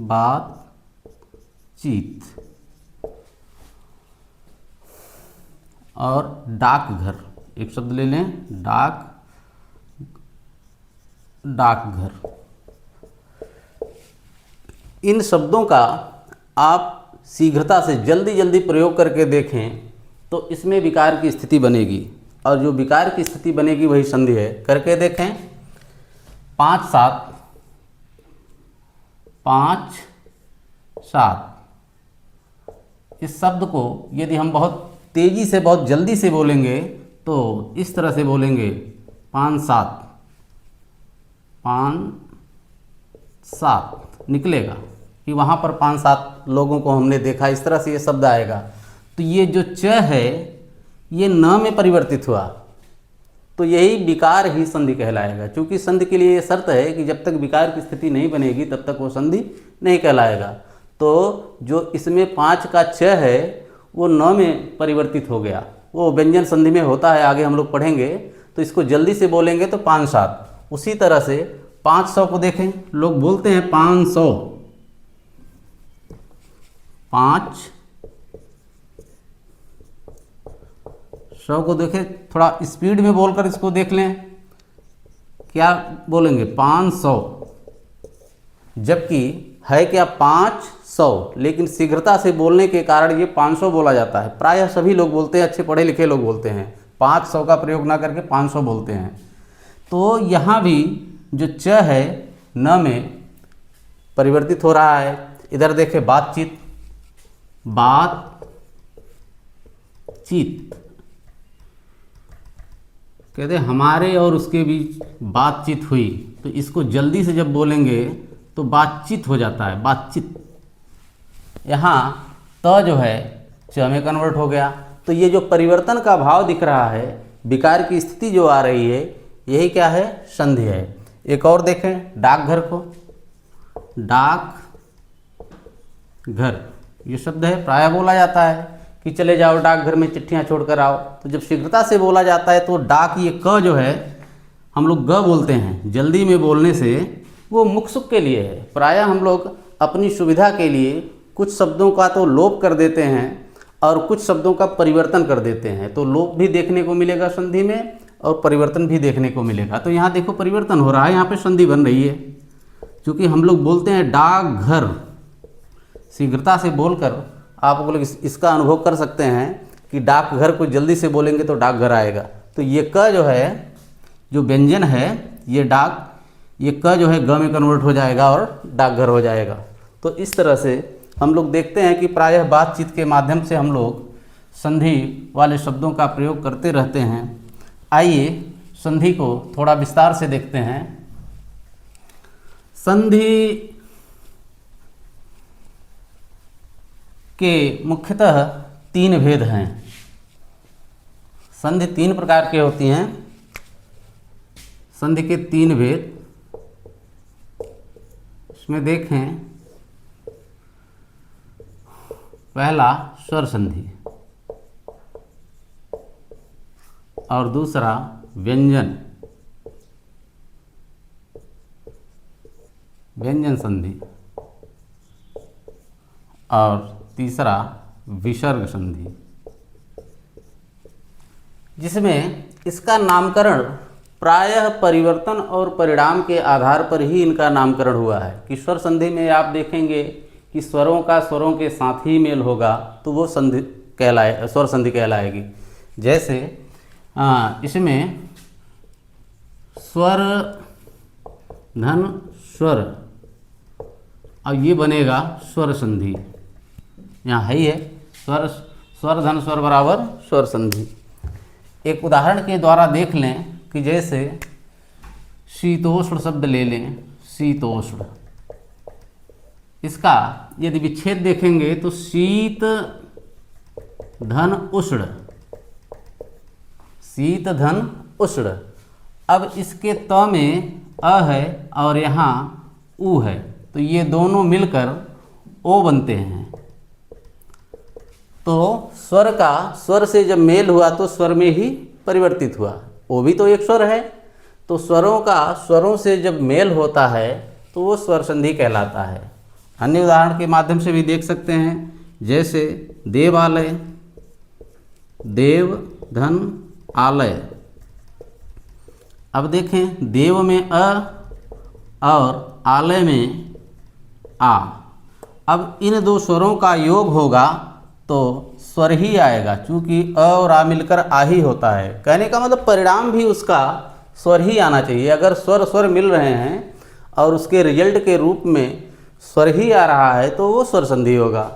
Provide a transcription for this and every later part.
बातचीत। और डाकघर, एक शब्द ले लें, डाकघर। इन शब्दों का आप शीघ्रता से जल्दी जल्दी प्रयोग करके देखें तो इसमें विकार की स्थिति बनेगी, और जो विकार की स्थिति बनेगी वही संधि है। करके देखें। 5 7, 5 7, इस शब्द को यदि हम बहुत तेज़ी से, बहुत जल्दी से बोलेंगे तो इस तरह से बोलेंगे 5 7, 5 7 निकलेगा कि वहाँ पर 5 7 लोगों को हमने देखा, इस तरह से ये शब्द आएगा। तो ये जो च है ये न में परिवर्तित हुआ, तो यही विकार ही संधि कहलाएगा। क्योंकि संधि के लिए ये शर्त है कि जब तक विकार की स्थिति नहीं बनेगी तब तक वो संधि नहीं कहलाएगा। तो जो इसमें 5 का च है वो न में परिवर्तित हो गया, वो व्यंजन संधि में होता है, आगे हम लोग पढ़ेंगे। तो इसको जल्दी से बोलेंगे तो 5 7। उसी तरह से 500 को देखें, लोग बोलते हैं 500, 500 को देखें, थोड़ा स्पीड में बोलकर इसको देख लें, क्या बोलेंगे 500, जबकि है क्या 500, लेकिन शीघ्रता से बोलने के कारण ये 500 बोला जाता है। प्रायः सभी लोग बोलते हैं, अच्छे पढ़े लिखे लोग बोलते हैं, 500 का प्रयोग ना करके 500 बोलते हैं। तो यहाँ भी जो च है न में परिवर्तित हो रहा है। इधर देखें बातचीत, बातचीत कहते हैं हमारे और उसके बीच बातचीत हुई, तो इसको जल्दी से जब बोलेंगे तो बातचीत हो जाता है, बातचीत। यहाँ त जो है च में कन्वर्ट हो गया। तो ये जो परिवर्तन का भाव दिख रहा है, विकार की स्थिति जो आ रही है, यही क्या है, संधि है। एक और देखें डाकघर को, डाकघर ये शब्द है, प्रायः बोला जाता है कि चले जाओ डाकघर में चिट्ठियाँ छोड़कर आओ। तो जब शीघ्रता से बोला जाता है तो डाक, ये क जो है हम लोग ग बोलते हैं, जल्दी में बोलने से वो मुख सुख के लिए है। प्रायः हम लोग अपनी सुविधा के लिए कुछ शब्दों का तो लोप कर देते हैं और कुछ शब्दों का परिवर्तन कर देते हैं, तो लोप भी देखने को मिलेगा संधि में और परिवर्तन भी देखने को मिलेगा। तो यहाँ देखो परिवर्तन हो रहा है, यहाँ पे संधि बन रही है। क्योंकि हम लोग बोलते हैं डाकघर, शीघ्रता से बोलकर आप लोग इसका अनुभव कर सकते हैं कि डाकघर को जल्दी से बोलेंगे तो डाकघर आएगा। तो ये क जो है, जो व्यंजन है, ये ये क जो है ग में कन्वर्ट हो जाएगा और डाकघर हो जाएगा। तो इस तरह से हम लोग देखते हैं कि प्रायः बातचीत के माध्यम से हम लोग संधि वाले शब्दों का प्रयोग करते रहते हैं। आइए संधि को थोड़ा विस्तार से देखते हैं। संधि के मुख्यतः 3 भेद हैं। संधि 3 प्रकार की होती हैं। संधि के 3 भेद इसमें देखें। पहला स्वर संधि और दूसरा व्यंजन संधि और तीसरा विसर्ग संधि, जिसमें इसका नामकरण प्रायः परिवर्तन और परिणाम के आधार पर ही इनका नामकरण हुआ है। कि स्वर संधि में आप देखेंगे कि स्वरों का स्वरों के साथ ही मेल होगा तो वो संधि स्वर संधि कहलाएगी। जैसे इसमें स्वर धन स्वर, अब ये बनेगा स्वर संधि। यहाँ है ही है, स्वर धन स्वर बराबर स्वर संधि। एक उदाहरण के द्वारा देख लें कि जैसे शीतोष्ण शब्द ले लें, शीतोष्ण, इसका यदि विच्छेद देखेंगे तो शीत धन उष्ण, शीत धन उष्ण। अब इसके त में अ है और यहाँ उ है, तो ये दोनों मिलकर ओ बनते हैं। तो स्वर का स्वर से जब मेल हुआ तो स्वर में ही परिवर्तित हुआ, वो भी तो एक स्वर है। तो स्वरों का स्वरों से जब मेल होता है तो वो स्वर संधि कहलाता है। अन्य उदाहरण के माध्यम से भी देख सकते हैं, जैसे देवालय, देव धन आलय। अब देखें, देव में अ और आलय में आ। अब इन दो स्वरों का योग होगा तो स्वर ही आएगा, क्योंकि अ और आ मिलकर आ ही होता है। कहने का मतलब परिणाम भी उसका स्वर ही आना चाहिए। अगर स्वर स्वर मिल रहे हैं और उसके रिजल्ट के रूप में स्वर ही आ रहा है तो वो स्वर संधि होगा।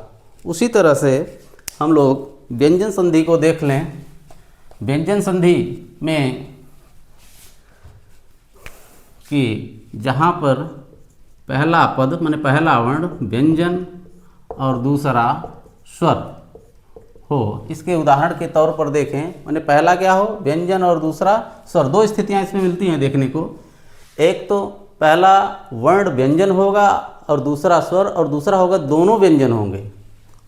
उसी तरह से हम लोग व्यंजन संधि को देख लें। व्यंजन संधि में कि जहाँ पर पहला पद माने पहला वर्ण व्यंजन और दूसरा स्वर हो, इसके उदाहरण के तौर पर देखें। माने पहला क्या हो, व्यंजन, और दूसरा स्वर। दो स्थितियाँ इसमें मिलती हैं देखने को। एक तो पहला वर्ण व्यंजन होगा और दूसरा स्वर, और दूसरा होगा दोनों व्यंजन होंगे।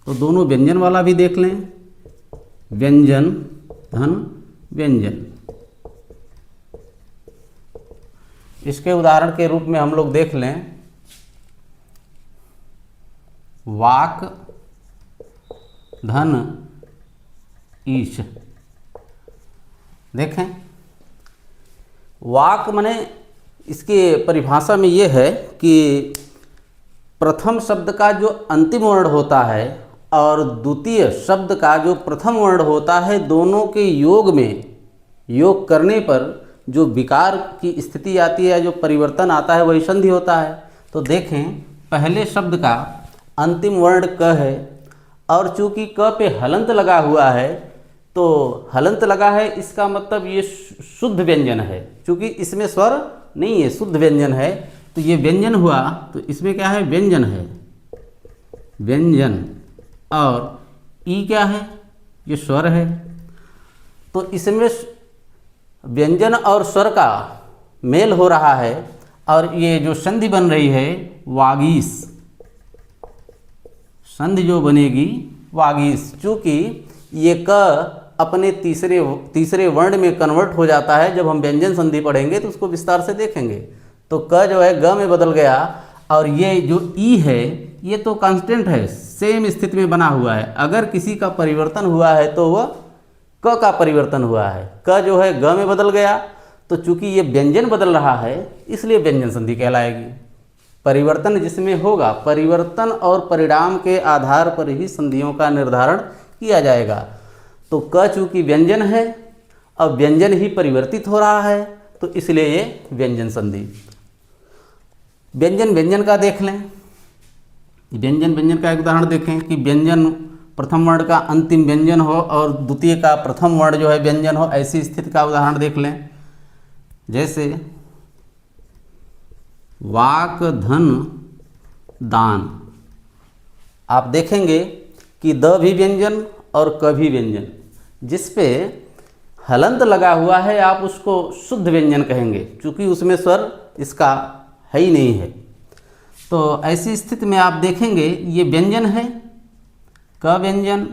तो दोनों व्यंजन वाला भी देख लें। व्यंजन धन व्यंजन, इसके उदाहरण के रूप में हम लोग देख लें वाक धन ईश। देखें, वाक माने इसके परिभाषा में ये है कि प्रथम शब्द का जो अंतिम वर्ण होता है और द्वितीय शब्द का जो प्रथम वर्ण होता है, दोनों के योग में, योग करने पर जो विकार की स्थिति आती है, जो परिवर्तन आता है, वही संधि होता है। तो देखें, पहले शब्द का अंतिम वर्ण क है और चूंकि क पे हलंत लगा हुआ है, तो हलंत लगा है इसका मतलब ये शुद्ध व्यंजन है। चूंकि इसमें स्वर नहीं है, शुद्ध व्यंजन है, तो ये व्यंजन हुआ। तो इसमें क्या है, व्यंजन है, व्यंजन। और ई क्या है, ये स्वर है। तो इसमें व्यंजन और स्वर का मेल हो रहा है और ये जो संधि बन रही है वागीस, संधि जो बनेगी वागीस। चूँकि ये क अपने तीसरे वर्ण में कन्वर्ट हो जाता है। जब हम व्यंजन संधि पढ़ेंगे तो उसको विस्तार से देखेंगे। तो क जो है ग में बदल गया और ये जो ई है ये तो कांस्टेंट है, सेम स्थिति में बना हुआ है। अगर किसी का परिवर्तन हुआ है तो वह क का परिवर्तन हुआ है। क जो है ग में बदल गया, तो चूंकि ये व्यंजन बदल रहा है इसलिए व्यंजन संधि कहलाएगी। परिवर्तन जिसमें होगा, परिवर्तन और परिणाम के आधार पर ही संधियों का निर्धारण किया जाएगा। तो क चूंकि व्यंजन है, अब व्यंजन ही परिवर्तित हो रहा है, तो इसलिए ये व्यंजन संधि। व्यंजन व्यंजन का देख लें। व्यंजन व्यंजन का एक उदाहरण देखें कि व्यंजन प्रथम वर्ण का अंतिम व्यंजन हो और द्वितीय का प्रथम वर्ण जो है व्यंजन हो, ऐसी स्थिति का उदाहरण देख लें। जैसे वाक धन दान। आप देखेंगे कि द भी व्यंजन और क भी व्यंजन। जिस पे हलंत लगा हुआ है आप उसको शुद्ध व्यंजन कहेंगे, क्योंकि उसमें स्वर इसका है ही नहीं है। तो ऐसी स्थिति में आप देखेंगे ये व्यंजन है, क व्यंजन,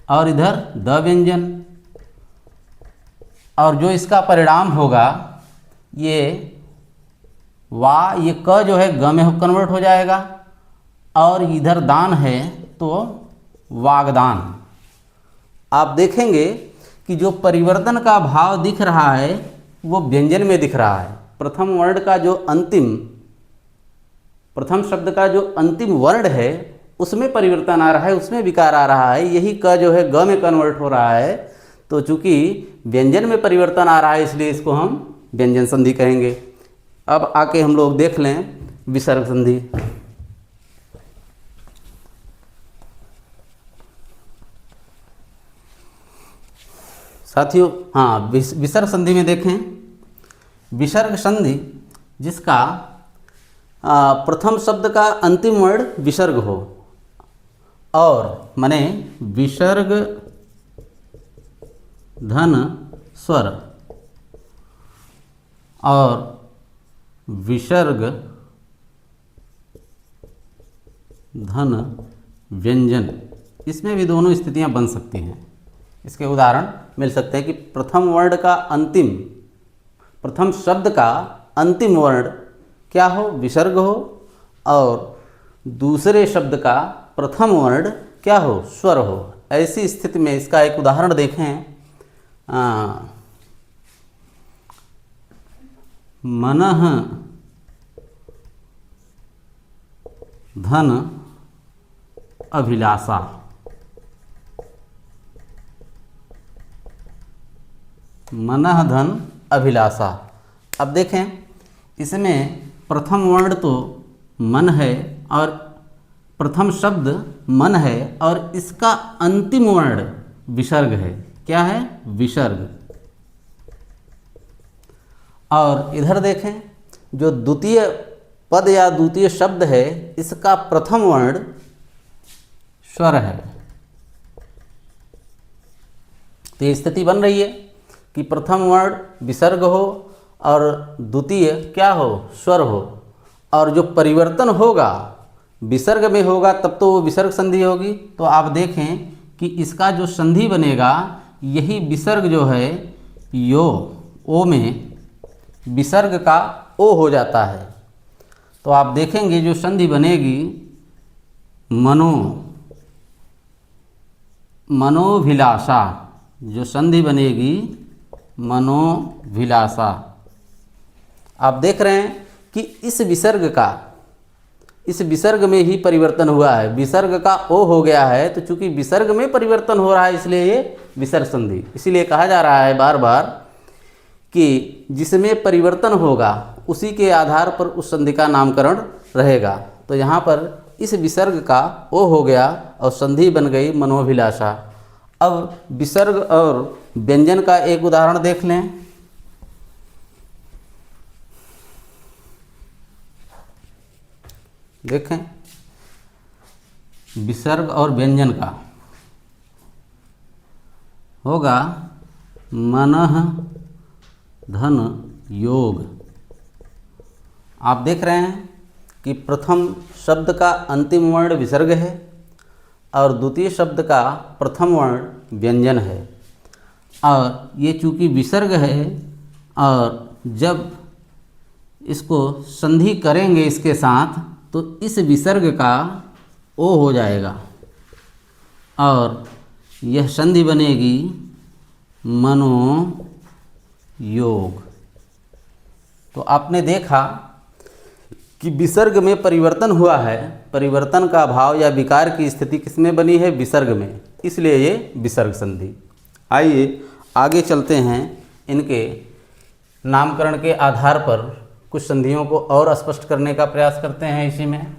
और इधर द व्यंजन, और जो इसका परिणाम होगा ये वा, ये क जो है ग में कन्वर्ट हो जाएगा, और इधर दान है तो वागदान। आप देखेंगे कि जो परिवर्तन का भाव दिख रहा है वो व्यंजन में दिख रहा है। प्रथम वर्ण का जो प्रथम शब्द का जो अंतिम वर्ण है उसमें परिवर्तन आ रहा है, उसमें विकार आ रहा है। यही क जो है ग में कन्वर्ट हो रहा है। तो चूंकि व्यंजन में परिवर्तन आ रहा है इसलिए इसको हम व्यंजन संधि कहेंगे। अब आके हम लोग देख लें विसर्ग संधि। साथियों, हाँ, विसर्ग संधि में देखें, विसर्ग संधि जिसका प्रथम शब्द का अंतिम वर्ण विसर्ग हो, और माने विसर्ग धन स्वर और विसर्ग धन व्यंजन, इसमें भी दोनों स्थितियां बन सकती हैं। इसके उदाहरण मिल सकते हैं कि प्रथम वर्ण का प्रथम शब्द का अंतिम वर्ण क्या हो, विसर्ग हो, और दूसरे शब्द का प्रथम वर्ण क्या हो, स्वर हो। ऐसी स्थिति में इसका एक उदाहरण देखें। मनः धन अभिलाषा। मनः धन अभिलाषा। अब देखें, इसमें प्रथम वर्ण तो मन है और प्रथम शब्द मन है और इसका अंतिम वर्ण विसर्ग है। क्या है, विसर्ग। और इधर देखें, जो द्वितीय पद या द्वितीय शब्द है इसका प्रथम वर्ण स्वर है। तो ये स्थिति बन रही है कि प्रथम वर्ण विसर्ग हो और द्वितीय क्या हो, स्वर हो। और जो परिवर्तन होगा विसर्ग में होगा तब तो वो विसर्ग संधि होगी। तो आप देखें कि इसका जो संधि बनेगा यही विसर्ग जो है यो, ओ में विसर्ग का ओ हो जाता है। तो आप देखेंगे जो संधि बनेगी मनोभिलाषा, जो संधि बनेगी मनोभिलाषा। आप देख रहे हैं कि इस विसर्ग में ही परिवर्तन हुआ है। विसर्ग का ओ हो गया है, तो चूंकि विसर्ग में परिवर्तन हो रहा है इसलिए ये विसर्ग संधि। इसीलिए कहा जा रहा है बार बार कि जिसमें परिवर्तन होगा उसी के आधार पर उस संधि का नामकरण रहेगा। तो यहाँ पर इस विसर्ग का ओ हो गया और संधि बन गई मनोभिलाषा। अब विसर्ग और व्यंजन का एक उदाहरण देख लें। देखें, विसर्ग और व्यंजन का होगा मनः धन योग। आप देख रहे हैं कि प्रथम शब्द का अंतिम वर्ण विसर्ग है और द्वितीय शब्द का प्रथम वर्ण व्यंजन है। और ये चूँकि विसर्ग है और जब इसको संधि करेंगे इसके साथ तो इस विसर्ग का ओ हो जाएगा और यह संधि बनेगी मनोयोग। तो आपने देखा कि विसर्ग में परिवर्तन हुआ है। परिवर्तन का भाव या विकार की स्थिति किसमें बनी है, विसर्ग में, इसलिए ये विसर्ग संधि। आइए आगे चलते हैं, इनके नामकरण के आधार पर कुछ संधियों को और स्पष्ट करने का प्रयास करते हैं। इसी में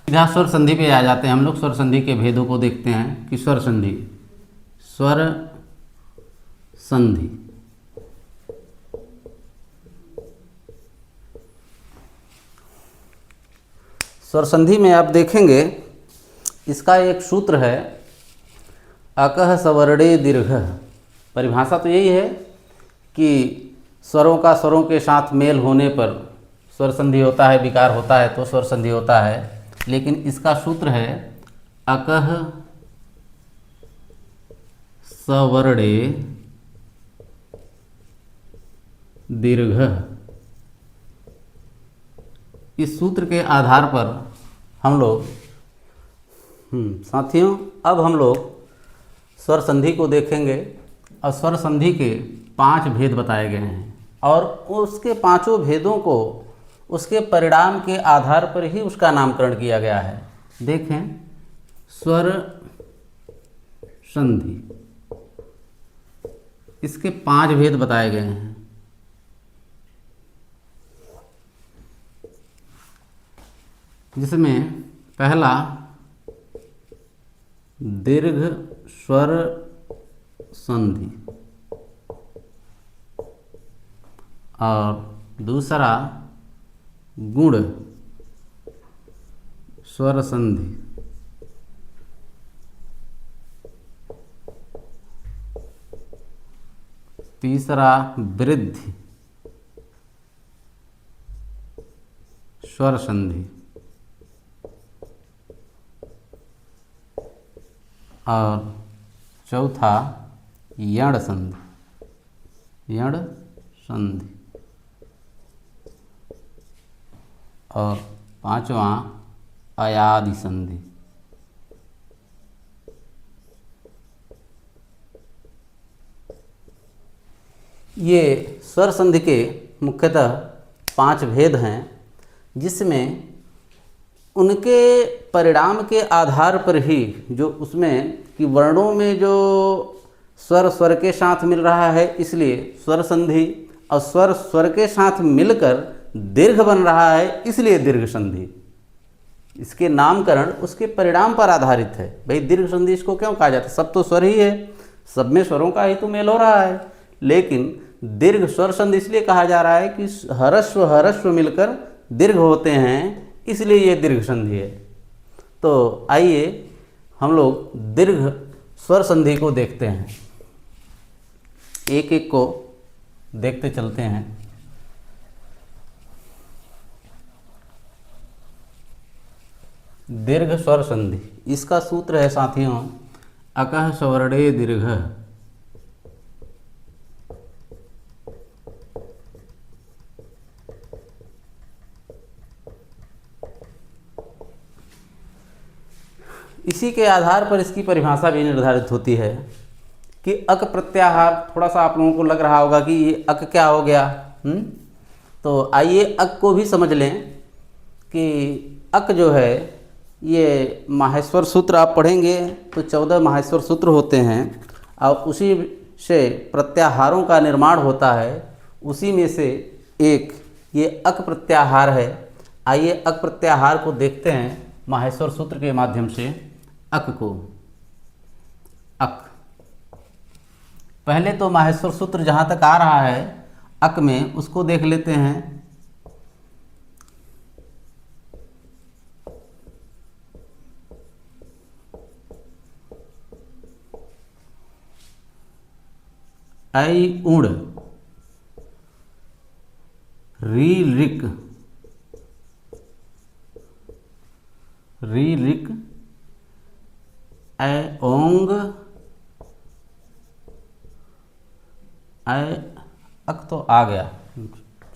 सीधा स्वर संधि पे आ जाते हैं हम लोग। स्वर संधि के भेदों को देखते हैं कि स्वर संधि स्वर संधि में आप देखेंगे इसका एक सूत्र है अकह सवर्णे दीर्घ। परिभाषा तो यही है कि स्वरों का स्वरों के साथ मेल होने पर स्वर संधि होता है, विकार होता है तो स्वर संधि होता है। लेकिन इसका सूत्र है अकह सवर्णे दीर्घ। इस सूत्र के आधार पर हम लोग साथियों अब हम लोग स्वर संधि को देखेंगे। और स्वर संधि के 5 भेद बताए गए हैं और उसके पांचों भेदों को उसके परिणाम के आधार पर ही उसका नामकरण किया गया है। देखें, स्वर संधि, इसके 5 भेद बताए गए हैं। जिसमें पहला दीर्घ स्वर संधि और दूसरा गुण स्वर संधि, तीसरा वृद्धि स्वर संधि और चौथा यण संधि, यण संधि। और पांचवा अयादि संधि। ये स्वर संधि के मुख्यतः 5 भेद हैं, जिसमें उनके परिणाम के आधार पर ही जो उसमें कि वर्णों में जो स्वर स्वर के साथ मिल रहा है इसलिए स्वर संधि, और स्वर स्वर के साथ मिलकर दीर्घ बन रहा है इसलिए दीर्घ संधि। इसके नामकरण उसके परिणाम पर आधारित है। भाई दीर्घ संधि इसको क्यों कहा जाता है? सब तो स्वर ही है, सब में स्वरों का ही तो मेल हो रहा है, लेकिन दीर्घ स्वर संधि इसलिए कहा जा रहा है कि हरस्व हरस्व मिलकर दीर्घ होते हैं, इसलिए ये दीर्घ संधि है। तो आइए हम लोग दीर्घ स्वर संधि को देखते हैं, एक एक को देखते चलते हैं। दीर्घ स्वर संधि, इसका सूत्र है साथियों अकः सवर्णे दीर्घ। इसी के आधार पर इसकी परिभाषा भी निर्धारित होती है कि अक प्रत्याहार। थोड़ा सा आप लोगों को लग रहा होगा कि ये अक क्या हो गया। तो आइए अक को भी समझ लें कि अक जो है ये माहेश्वर सूत्र आप पढ़ेंगे तो 14 माहेश्वर सूत्र होते हैं और उसी से प्रत्याहारों का निर्माण होता है। उसी में से एक ये अक प्रत्याहार है। आइए अक प्रत्याहार को देखते हैं माहेश्वर सूत्र के माध्यम से। अक को अक, पहले तो माहेश्वर सूत्र जहाँ तक आ रहा है अक में उसको देख लेते हैं। ऐ उड़ री रिक, री रिक ऐ ओंग ऐ अक तो आ गया।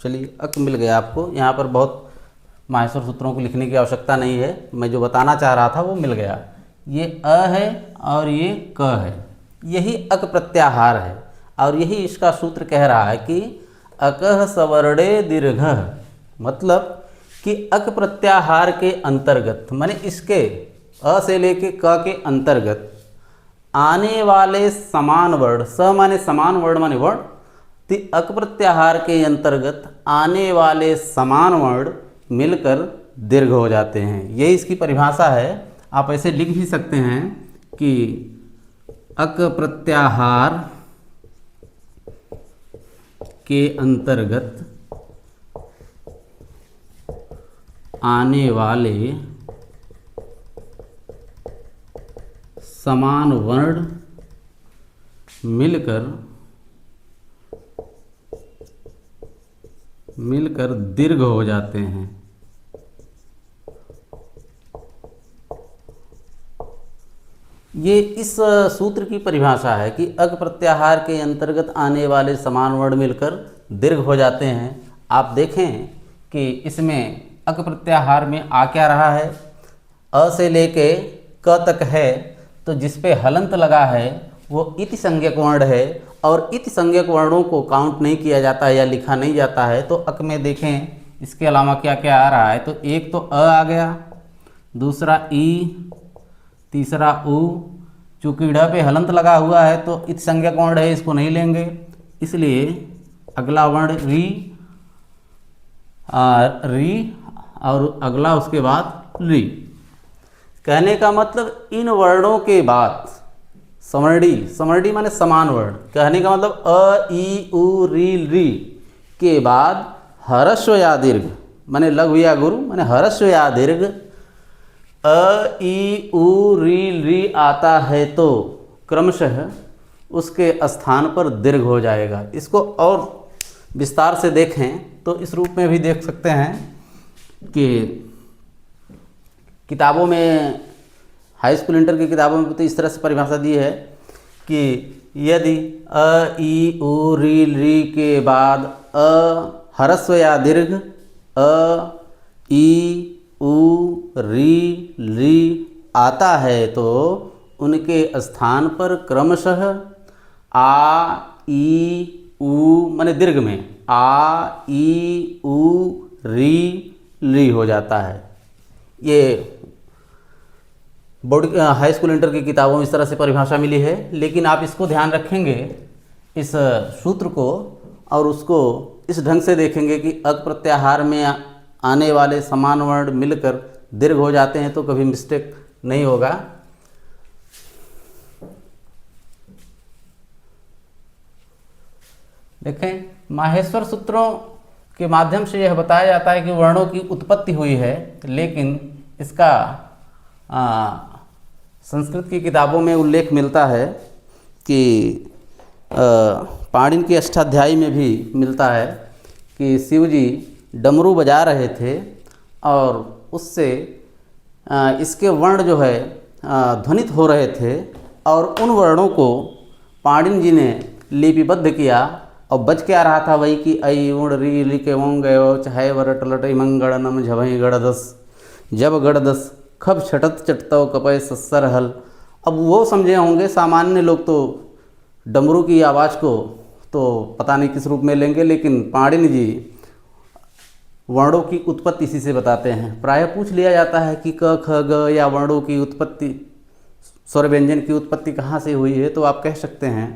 चलिए अक मिल गया आपको। यहाँ पर बहुत माहेश्वर सूत्रों को लिखने की आवश्यकता नहीं है, मैं जो बताना चाह रहा था वो मिल गया। ये अ है और ये क है, यही अक प्रत्याहार है और यही इसका सूत्र कह रहा है कि अकः सवर्णे दीर्घ, मतलब कि अक प्रत्याहार के अंतर्गत, माने इसके अ से लेके क के अंतर्गत आने वाले समान वर्ण, स माने समान वर्ण माने वर्ण, तो अक प्रत्याहार के अंतर्गत आने वाले समान वर्ण मिलकर दीर्घ हो जाते हैं। यही इसकी परिभाषा है। आप ऐसे लिख भी सकते हैं कि अक प्रत्याहार के अंतर्गत आने वाले समान वर्ण मिलकर दीर्घ हो जाते हैं। ये इस सूत्र की परिभाषा है कि अक प्रत्याहार के अंतर्गत आने वाले समान वर्ण मिलकर दीर्घ हो जाते हैं। आप देखें कि इसमें अक प्रत्याहार में आ क्या रहा है, अ से लेके क तक है, तो जिस पे हलंत लगा है वो इति संज्ञक वर्ण है और इति संज्ञक वर्णों को काउंट नहीं किया जाता है या लिखा नहीं जाता है। तो अक में देखें इसके अलावा क्या क्या आ रहा है, तो एक तो अ आ गया, दूसरा ई, तीसरा उ। चूँकि ढ पे हलंत लगा हुआ है तो इति संज्ञक वर्ण है, इसको नहीं लेंगे, इसलिए अगला वर्ण री, री और अगला उसके बाद री। कहने का मतलब इन वर्णों के बाद समर्डी, समर्डी माने समान वर्ण, कहने का मतलब अ ई उ री री के बाद हरस्व या दीर्घ माने लघु या गुरु माने हरस्व या दीर्घ अ ई उ री री आता है तो क्रमशः उसके स्थान पर दीर्घ हो जाएगा। इसको और विस्तार से देखें तो इस रूप में भी देख सकते हैं कि किताबों में, हाई स्कूल इंटर की किताबों में तो इस तरह से परिभाषा दी है कि यदि अ ई उ री के बाद अ ह्रस्व या दीर्घ अ ई उ री आता है तो उनके स्थान पर क्रमशः आ ई उ माने दीर्घ में आ ई उ री हो जाता है। ये बोर्ड हाई स्कूल इंटर की किताबों में इस तरह से परिभाषा मिली है, लेकिन आप इसको ध्यान रखेंगे इस सूत्र को और उसको इस ढंग से देखेंगे कि अक प्रत्याहार में आने वाले समान वर्ण मिलकर दीर्घ हो जाते हैं तो कभी मिस्टेक नहीं होगा। देखें, माहेश्वर सूत्रों के माध्यम से यह बताया जाता है कि वर्णों की उत्पत्ति हुई है, लेकिन इसका संस्कृत की किताबों में उल्लेख मिलता है कि पाणिनि की अष्टाध्यायी में भी मिलता है कि शिव जी डमरू बजा रहे थे और उससे इसके वर्ण जो है ध्वनित हो रहे थे और उन वर्णों को पाणिनि जी ने लिपिबद्ध किया और बज क्या रहा था वही कि ऐ उण री ली के वों गयो चाहे वरट लट मंगड़ नम झवई गड़दस जब गड़दस खब छटत चटतव कपय सस्सर हल। अब वो समझे होंगे, सामान्य लोग तो डमरू की आवाज़ को तो पता नहीं किस रूप में लेंगे, लेकिन पाणिनि जी वर्णों की उत्पत्ति इसी से बताते हैं। प्रायः पूछ लिया जाता है कि क ख ग या वर्णों की उत्पत्ति, स्वर व्यंजन की उत्पत्ति कहाँ से हुई है, तो आप कह सकते हैं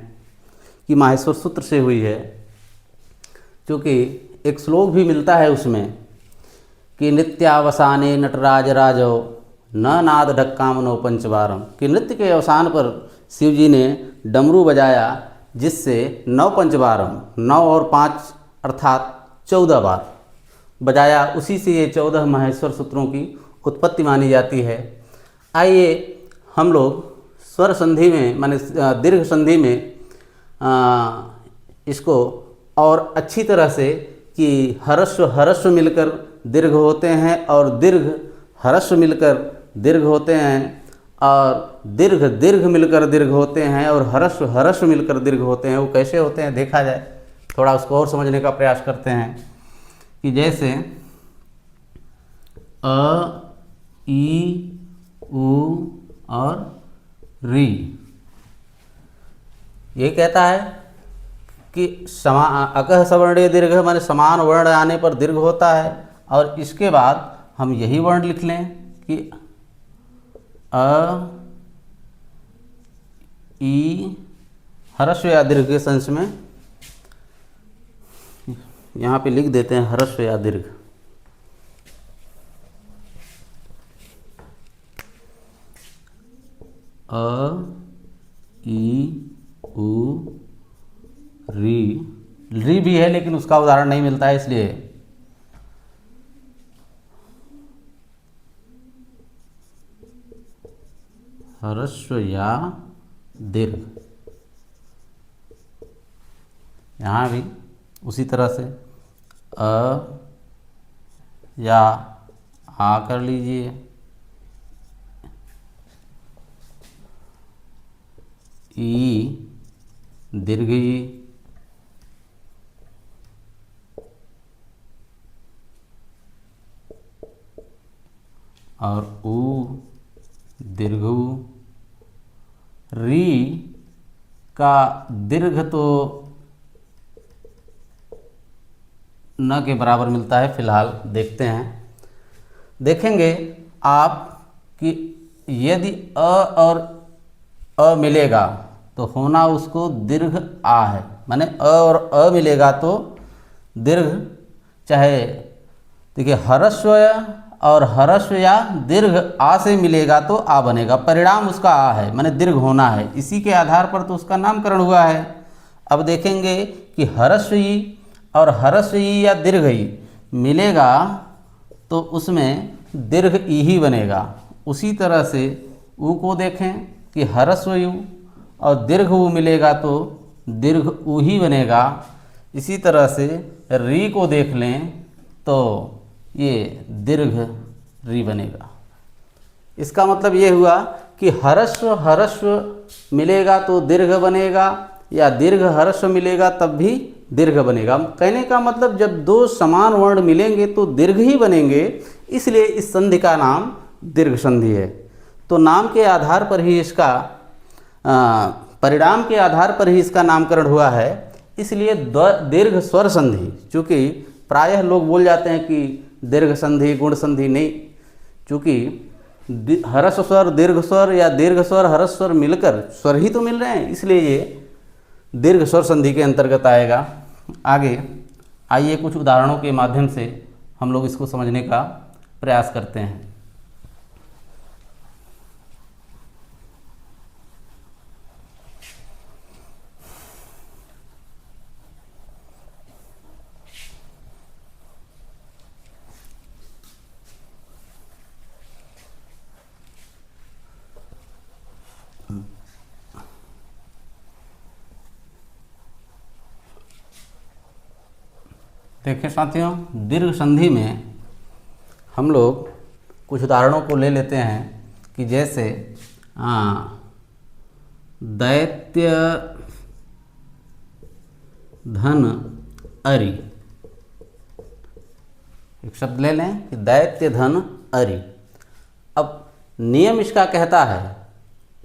कि माहेश्वर सूत्र से हुई है, क्योंकि एक श्लोक भी मिलता है उसमें कि नित्यावसाने नटराज राजो न नाद ढक्कामनो पंचबारम, कि नृत्य के अवसान पर शिव जी ने डमरू बजाया जिससे 9 पंचबारम 9 और 5 अर्थात 14 बार बजाया, उसी से ये 14 माहेश्वर सूत्रों की उत्पत्ति मानी जाती है। आइए हम लोग स्वर संधि में माने दीर्घ संधि में इसको और अच्छी तरह से कि ह्रस्व मिलकर दीर्घ होते हैं और दीर्घ ह्रस्व मिलकर दीर्घ होते हैं और दीर्घ मिलकर दीर्घ होते हैं और ह्रस्व मिलकर दीर्घ होते हैं। वो कैसे होते हैं देखा जाए, थोड़ा उसको और समझने का प्रयास करते हैं कि जैसे अ ई उ और री, ये कहता है कि अकह सवर्णे दीर्घ माने समान वर्ण आने पर दीर्घ होता है, और इसके बाद हम यही वर्ण लिख लें कि अ ई ह्रस्व या दीर्घ के संस में यहाँ पे लिख देते हैं ह्रस्व या दीर्घ। अ ई उ री भी है लेकिन उसका उदाहरण नहीं मिलता है, इसलिए ह्रस्व या दीर्घ। यहाँ भी उसी तरह से अ या आ कर लीजिए, ई दीर्घ ई, और उ दीर्घ उ। री का दीर्घ तो न के बराबर मिलता है, फिलहाल देखते हैं, देखेंगे आप कि यदि अ और अ मिलेगा तो होना उसको दीर्घ आ है, माने अ और अ मिलेगा तो दीर्घ, चाहे देखिए ह्रस्व और ह्रस्व या दीर्घ आ से मिलेगा तो आ बनेगा, परिणाम उसका आ है, माने दीर्घ होना है, इसी के आधार पर तो उसका नामकरण हुआ है। अब देखेंगे कि ह्रस्व ई और ह्रस्व ई या दीर्घ ई मिलेगा तो उसमें दीर्घ ई ही बनेगा। उसी तरह से उ को देखें कि ह्रस्व यू और दीर्घ उ मिलेगा तो दीर्घ उ ही बनेगा। इसी तरह से री को देख लें तो ये दीर्घ री बनेगा। इसका मतलब ये हुआ कि ह्रस्व मिलेगा तो दीर्घ बनेगा, या दीर्घ ह्रस्व मिलेगा तब भी दीर्घ बनेगा। कहने का मतलब जब दो समान वर्ण मिलेंगे तो दीर्घ ही बनेंगे, इसलिए इस संधि का नाम दीर्घ संधि है। तो नाम के आधार पर ही इसका परिणाम के आधार पर ही इसका नामकरण हुआ है, इसलिए दीर्घ स्वर संधि। चूँकि प्रायः लोग बोल जाते हैं कि दीर्घ संधि गुण संधि, नहीं, चूँकि ह्रस्व स्वर दीर्घ स्वर या दीर्घ स्वर ह्रस्व स्वर मिलकर स्वर ही तो मिल रहे हैं, इसलिए ये दीर्घ स्वर संधि के अंतर्गत आएगा। आगे आइए कुछ उदाहरणों के माध्यम से हम लोग इसको समझने का प्रयास करते हैं। देखिए साथियों, दीर्घ संधि में हम लोग कुछ उदाहरणों को ले लेते हैं कि जैसे दैत्य धन अरि। एक शब्द ले लें कि दैत्य धन अरि। अब नियम इसका कहता है,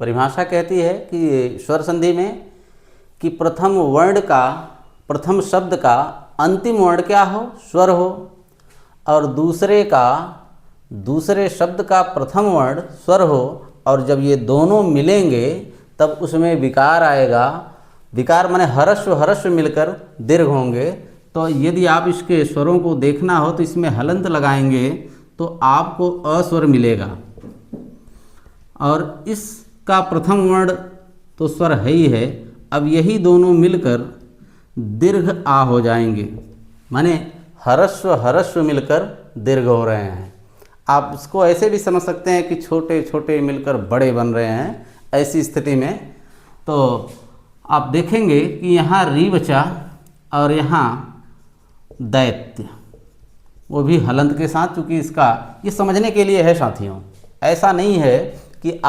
परिभाषा कहती है कि स्वर संधि में कि प्रथम वर्ण का, प्रथम शब्द का अंतिम वर्ण क्या हो, स्वर हो, और दूसरे शब्द का प्रथम वर्ण स्वर हो, और जब ये दोनों मिलेंगे तब उसमें विकार आएगा। विकार माने ह्रस्व मिलकर दीर्घ होंगे। तो यदि आप इसके स्वरों को देखना हो तो इसमें हलंत लगाएंगे तो आपको अस्वर मिलेगा, और इसका प्रथम वर्ण तो स्वर है ही है। अब यही दोनों मिलकर दीर्घ आ हो जाएंगे, माने ह्रस्व मिलकर दीर्घ हो रहे हैं। आप इसको ऐसे भी समझ सकते हैं कि छोटे छोटे मिलकर बड़े बन रहे हैं। ऐसी स्थिति में तो आप देखेंगे कि यहाँ री बचा और यहाँ दैत्य, वो भी हलंत के साथ, चूँकि इसका ये समझने के लिए है साथियों। ऐसा नहीं है कि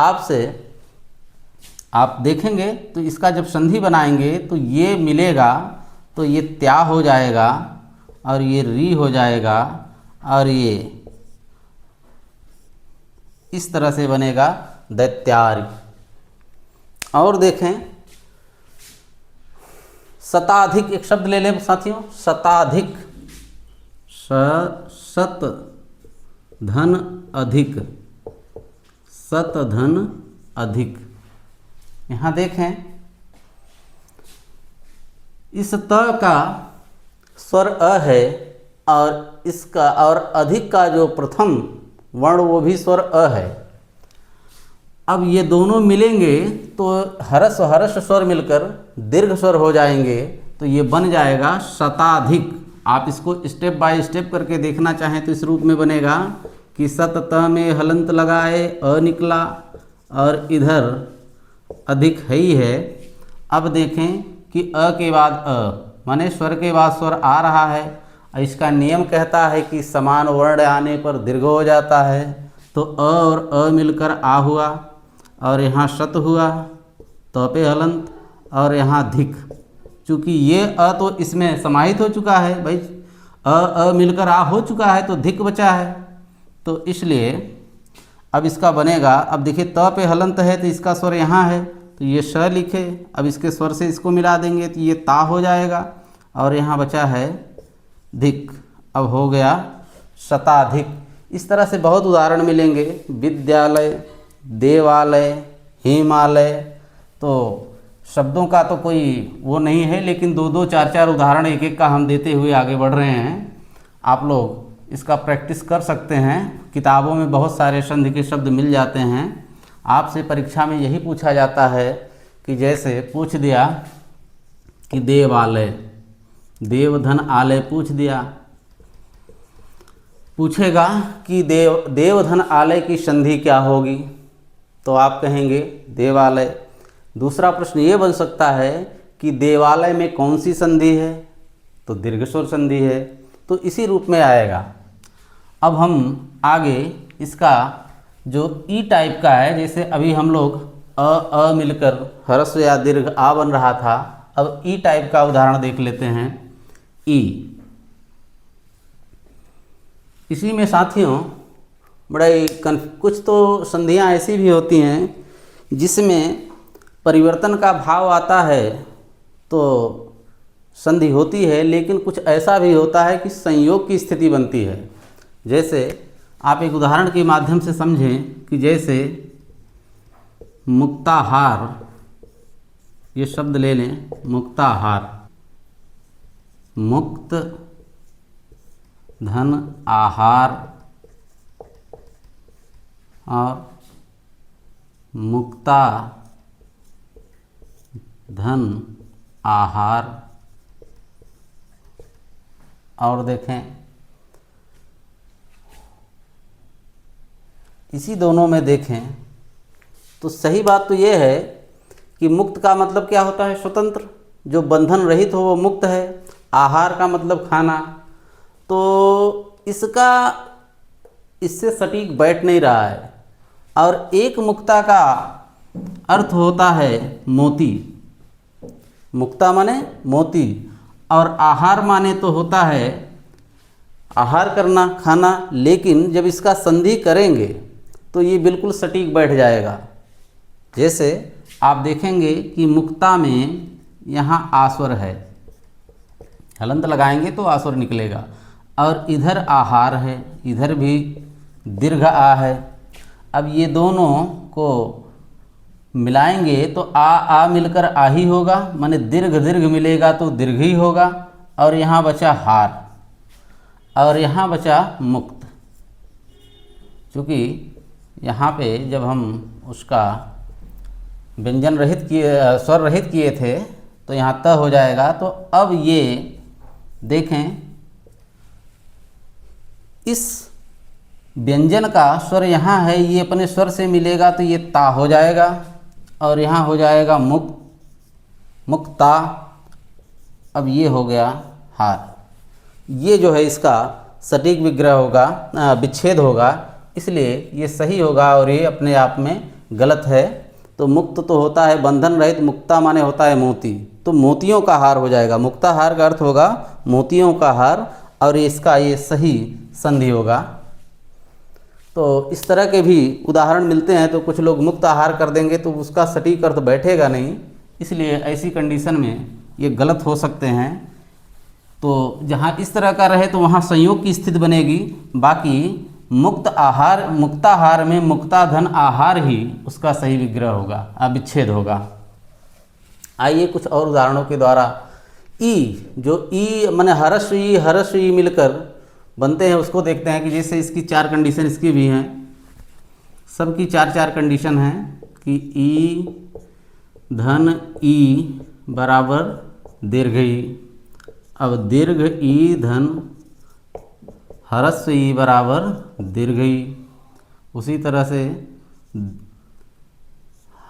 आप देखेंगे तो इसका जब संधि बनाएंगे तो ये मिलेगा तो ये त्या हो जाएगा और ये री हो जाएगा, और ये इस तरह से बनेगा दैत्यारि। और देखें शताधिक, एक शब्द ले लें साथियों, शताधिक, सत धन अधिक, सत धन अधिक। यहाँ देखें इस त का स्वर अ है, और इसका और अधिक का जो प्रथम वर्ण वो भी स्वर अ है। अब ये दोनों मिलेंगे तो ह्रस्व स्वर मिलकर दीर्घ स्वर हो जाएंगे, तो ये बन जाएगा शताधिक। आप इसको स्टेप बाय स्टेप करके देखना चाहें तो इस रूप में बनेगा कि सत त में हलंत लगाए अ निकला, और इधर अधिक है ही है। अब देखें कि अ के बाद अ माने स्वर के बाद स्वर आ रहा है, इसका नियम कहता है कि समान वर्ण आने पर दीर्घ हो जाता है। तो अ और अ मिलकर आ हुआ, और यहाँ शत हुआ तो पे हलंत, और यहाँ धिक। चूँकि ये अ तो इसमें समाहित हो चुका है भाई, अ मिलकर आ हो चुका है तो धिक बचा है, तो इसलिए अब इसका बनेगा। अब देखिए त पे हलंत है तो इसका स्वर यहाँ है तो ये श लिखे, अब इसके स्वर से इसको मिला देंगे तो ये ता हो जाएगा, और यहाँ बचा है धिक। अब हो गया शताधिक। इस तरह से बहुत उदाहरण मिलेंगे, विद्यालय, देवालय, हिमालय। तो शब्दों का तो कोई वो नहीं है, लेकिन दो दो चार चार उदाहरण एक एक का हम देते हुए आगे बढ़ रहे हैं। आप लोग इसका प्रैक्टिस कर सकते हैं, किताबों में बहुत सारे संधि के शब्द मिल जाते हैं। आपसे परीक्षा में यही पूछा जाता है कि जैसे पूछ दिया कि देवालय, देवधन आलय पूछ दिया, पूछेगा कि देवधन आलय की संधि क्या होगी, तो आप कहेंगे देवालय। दूसरा प्रश्न ये बन सकता है कि देवालय में कौन सी संधि है, तो दीर्घस्वर संधि है, तो इसी रूप में आएगा। अब हम आगे इसका जो ई टाइप का है, जैसे अभी हम लोग अ मिलकर ह्रस्व या दीर्घ आ बन रहा था। अब ई टाइप का उदाहरण देख लेते हैं। ई, इसी में साथियों बड़े कुछ तो संधियाँ ऐसी भी होती हैं जिसमें परिवर्तन का भाव आता है तो संधि होती है, लेकिन कुछ ऐसा भी होता है कि संयोग की स्थिति बनती है। जैसे आप एक उदाहरण के माध्यम से समझें कि जैसे मुक्ताहार, ये शब्द ले लें, मुक्ताहार, मुक्त धन आहार और मुक्ता धन आहार। और देखें इसी दोनों में देखें तो सही बात तो ये है कि मुक्त का मतलब क्या होता है? स्वतंत्र, जो बंधन रहित हो वो मुक्त है। आहार का मतलब खाना, तो इसका इससे सटीक बैठ नहीं रहा है। और एक मुक्ता का अर्थ होता है मोती, मुक्ता माने मोती, और आहार माने तो होता है आहार करना, खाना। लेकिन जब इसका संधि करेंगे तो ये बिल्कुल सटीक बैठ जाएगा। जैसे आप देखेंगे कि मुक्ता में यहाँ आस्वर है, हलंत लगाएंगे तो आस्वर निकलेगा, और इधर आहार है, इधर भी दीर्घ आ है। अब ये दोनों को मिलाएंगे तो आ मिलकर आ ही होगा, माने दीर्घ दीर्घ मिलेगा तो दीर्घ ही होगा। और यहाँ बचा हार और यहाँ बचा मुक्त। क्योंकि यहाँ पे जब हम उसका व्यंजन रहित किए, स्वर रहित किए थे तो यहाँ त हो जाएगा। तो अब ये देखें, इस व्यंजन का स्वर यहाँ है, ये अपने स्वर से मिलेगा तो ये ता हो जाएगा, और यहाँ हो जाएगा मुक्त, मुक्ता। अब ये हो गया हार। ये जो है इसका सटीक विग्रह होगा, विच्छेद होगा, इसलिए ये सही होगा और ये अपने आप में गलत है। तो मुक्त तो होता है बंधन रहित, मुक्ता माने होता है मोती, तो मोतियों का हार हो जाएगा। मुक्ता हार का अर्थ होगा मोतियों का हार, और इसका ये सही संधि होगा। तो इस तरह के भी उदाहरण मिलते हैं। तो कुछ लोग मुक्त आहार कर देंगे तो उसका सटीक अर्थ बैठेगा नहीं, इसलिए ऐसी कंडीशन में ये गलत हो सकते हैं। तो जहाँ इस तरह का रहे तो वहाँ संयोग की स्थिति बनेगी। बाकी मुक्त आहार, मुक्ताहार में मुक्ता धन आहार ही उसका सही विग्रह होगा, विच्छेद होगा। आइए कुछ और उदाहरणों के द्वारा ई, जो ई माने हर्ष ई मिलकर बनते हैं उसको देखते हैं। कि जैसे इसकी चार कंडीशन इसकी भी हैं, सबकी चार कंडीशन हैं कि ई धन ई बराबर दीर्घ ई। अब दीर्घ ई धन ह्रस्व ई बराबर दीर्घ ई। उसी तरह से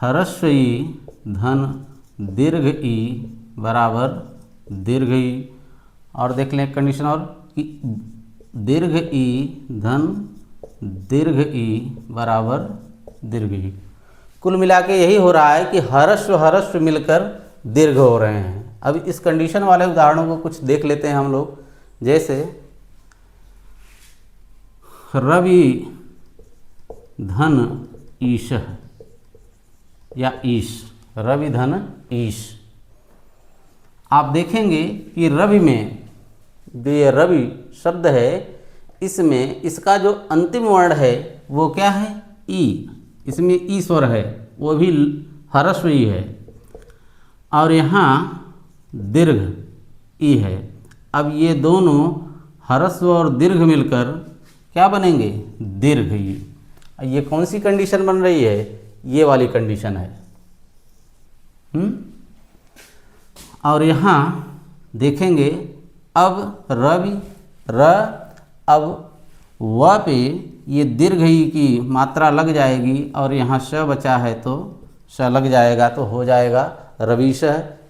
ह्रस्व ई धन दीर्घ ई बराबर दीर्घ ई। और देख लें कंडीशन और कि दीर्घ ई धन दीर्घ ई बराबर दीर्घ ई। कुल मिला के यही हो रहा है कि ह्रस्व मिलकर दीर्घ हो रहे हैं। अब इस कंडीशन वाले उदाहरणों को कुछ देख लेते हैं हम लोग। जैसे रवि धन ईश या ईश, रवि धन ईश। आप देखेंगे कि रवि में जो ये रवि शब्द है, इसमें इसका जो अंतिम वर्ण है वो क्या है? ई। इसमें ई स्वर है, वो भी ह्रस्व ई है, और यहाँ दीर्घ ई है। अब ये दोनों ह्रस्व और दीर्घ मिलकर क्या बनेंगे? दीर्घ ई। ये कौन सी कंडीशन बन रही है? ये वाली कंडीशन है। और यहाँ देखेंगे अब रवि अब व पे ये दीर्घ ई की मात्रा लग जाएगी, और यहाँ श बचा है तो श लग जाएगा, तो हो जाएगा रविश।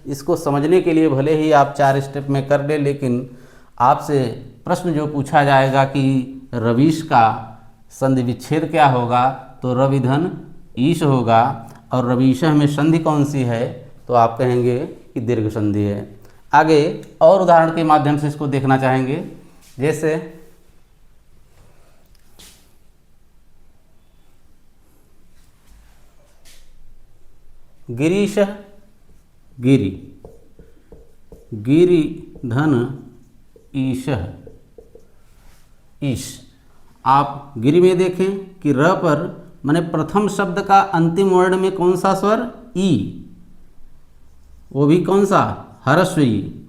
इसको समझने के लिए भले ही आप 4 स्टेप में कर लें, लेकिन आपसे प्रश्न जो पूछा जाएगा कि रविश का संधि विच्छेद क्या होगा, तो रवि धन ईश होगा। और रवीशः में संधि कौन सी है, तो आप कहेंगे कि दीर्घ संधि है। आगे और उदाहरण के माध्यम से इसको देखना चाहेंगे। जैसे गिरीशः, गिरि, गिरि धन ईशः, ईश। आप गिरि में देखें कि र पर माने प्रथम शब्द का अंतिम वर्ण में कौन सा स्वर, ई, वो भी कौन सा, ह्रस्व ई,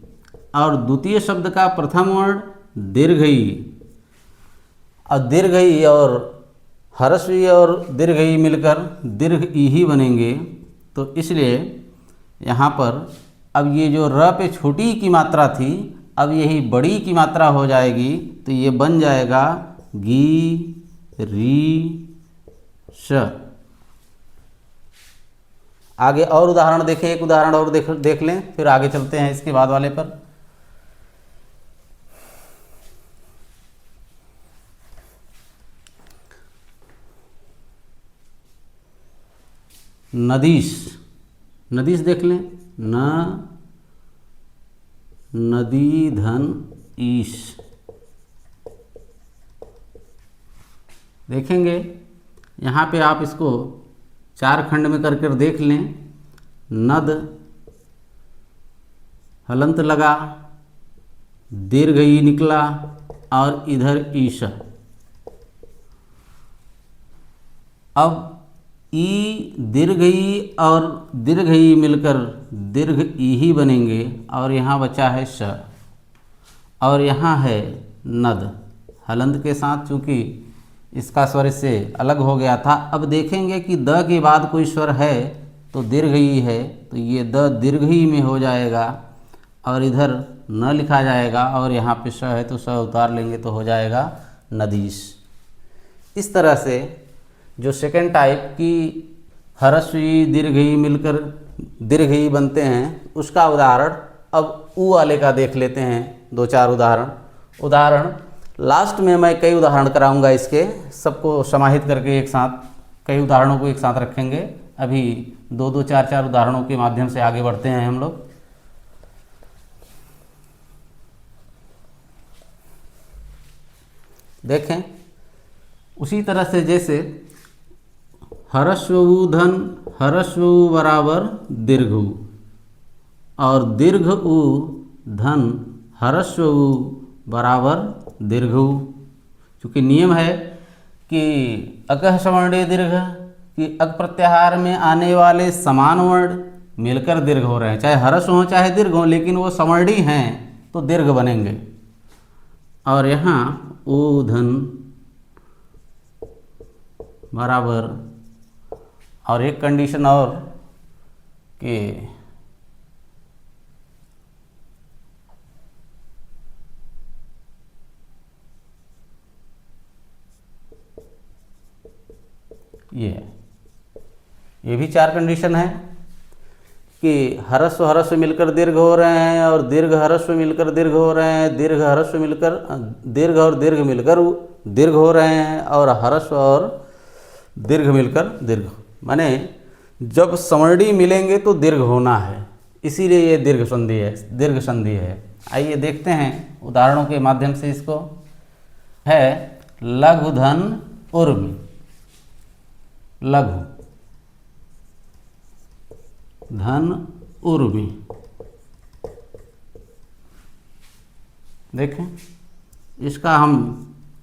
और द्वितीय शब्द का प्रथम वर्ण दीर्घ ई। और दीर्घ ई और ह्रस्व ई और दीर्घ ई मिलकर दीर्घ ई ही बनेंगे। तो इसलिए यहाँ पर अब ये जो र पे छोटी की मात्रा थी, अब यही बड़ी की मात्रा हो जाएगी, तो ये बन जाएगा गी री श। आगे और उदाहरण देखें, एक उदाहरण और देख लें, फिर आगे चलते हैं इसके बाद वाले पर। नदीश, नदीश देख लें, न नदी धन ईश। देखेंगे यहाँ पे आप इसको चार खंड में कर देख लें। नद हलंत लगा, दीर्घ ई निकला और इधर ईश। अब ई दीर्घ ई और दीर्घ ई मिलकर दीर्घ ई ही बनेंगे, और यहाँ बचा है श, और यहाँ है नद हलंत के साथ, चूँकि इसका स्वर इससे अलग हो गया था। अब देखेंगे कि द के बाद कोई स्वर है तो दीर्घ ई है, तो ये द दीर्घ ई में हो जाएगा, और इधर न लिखा जाएगा, और यहाँ पे श है तो श उतार लेंगे तो हो जाएगा नदीश। इस तरह से जो सेकेंड टाइप की ह्रस्व ई दीर्घ ई मिलकर दीर्घ ई बनते हैं, उसका उदाहरण अब ऊ वाले का देख लेते हैं। दो चार उदाहरण लास्ट में मैं कई उदाहरण कराऊंगा, इसके सबको समाहित करके एक साथ कई उदाहरणों को एक साथ रखेंगे। अभी दो दो चार चार उदाहरणों के माध्यम से आगे बढ़ते हैं हम लोग। देखें उसी तरह से, जैसे ह्रस्व ऊ धन ह्रस्व ऊ बराबर दीर्घ ऊ, और दीर्घ ऊ धन ह्रस्व ऊ बराबर दीर्घ ऊ। चूँकि नियम है कि अकह सवर्णे दीर्घ, कि अक प्रत्याहार में आने वाले समान वर्ण मिलकर दीर्घ हो रहे हैं, चाहे ह्रस्व हो चाहे दीर्घ हो, लेकिन वो सवर्णी हैं तो दीर्घ बनेंगे। और यहाँ ऊ धन बराबर, और एक कंडीशन और कि ये भी चार कंडीशन है कि ह्रस्व मिलकर दीर्घ हो रहे हैं, और दीर्घ ह्रस्व मिलकर दीर्घ हो रहे हैं, दीर्घ ह्रस्व मिलकर दीर्घ और दीर्घ मिलकर दीर्घ हो रहे हैं, और ह्रस्व और दीर्घ मिलकर दीर्घ। माने जब सवर्णी मिलेंगे तो दीर्घ होना है, इसीलिए ये दीर्घ संधि है। आइए देखते हैं उदाहरणों के माध्यम से इसको। है लघु धन उर्मी, लघु धन उर्मी। देखें इसका हम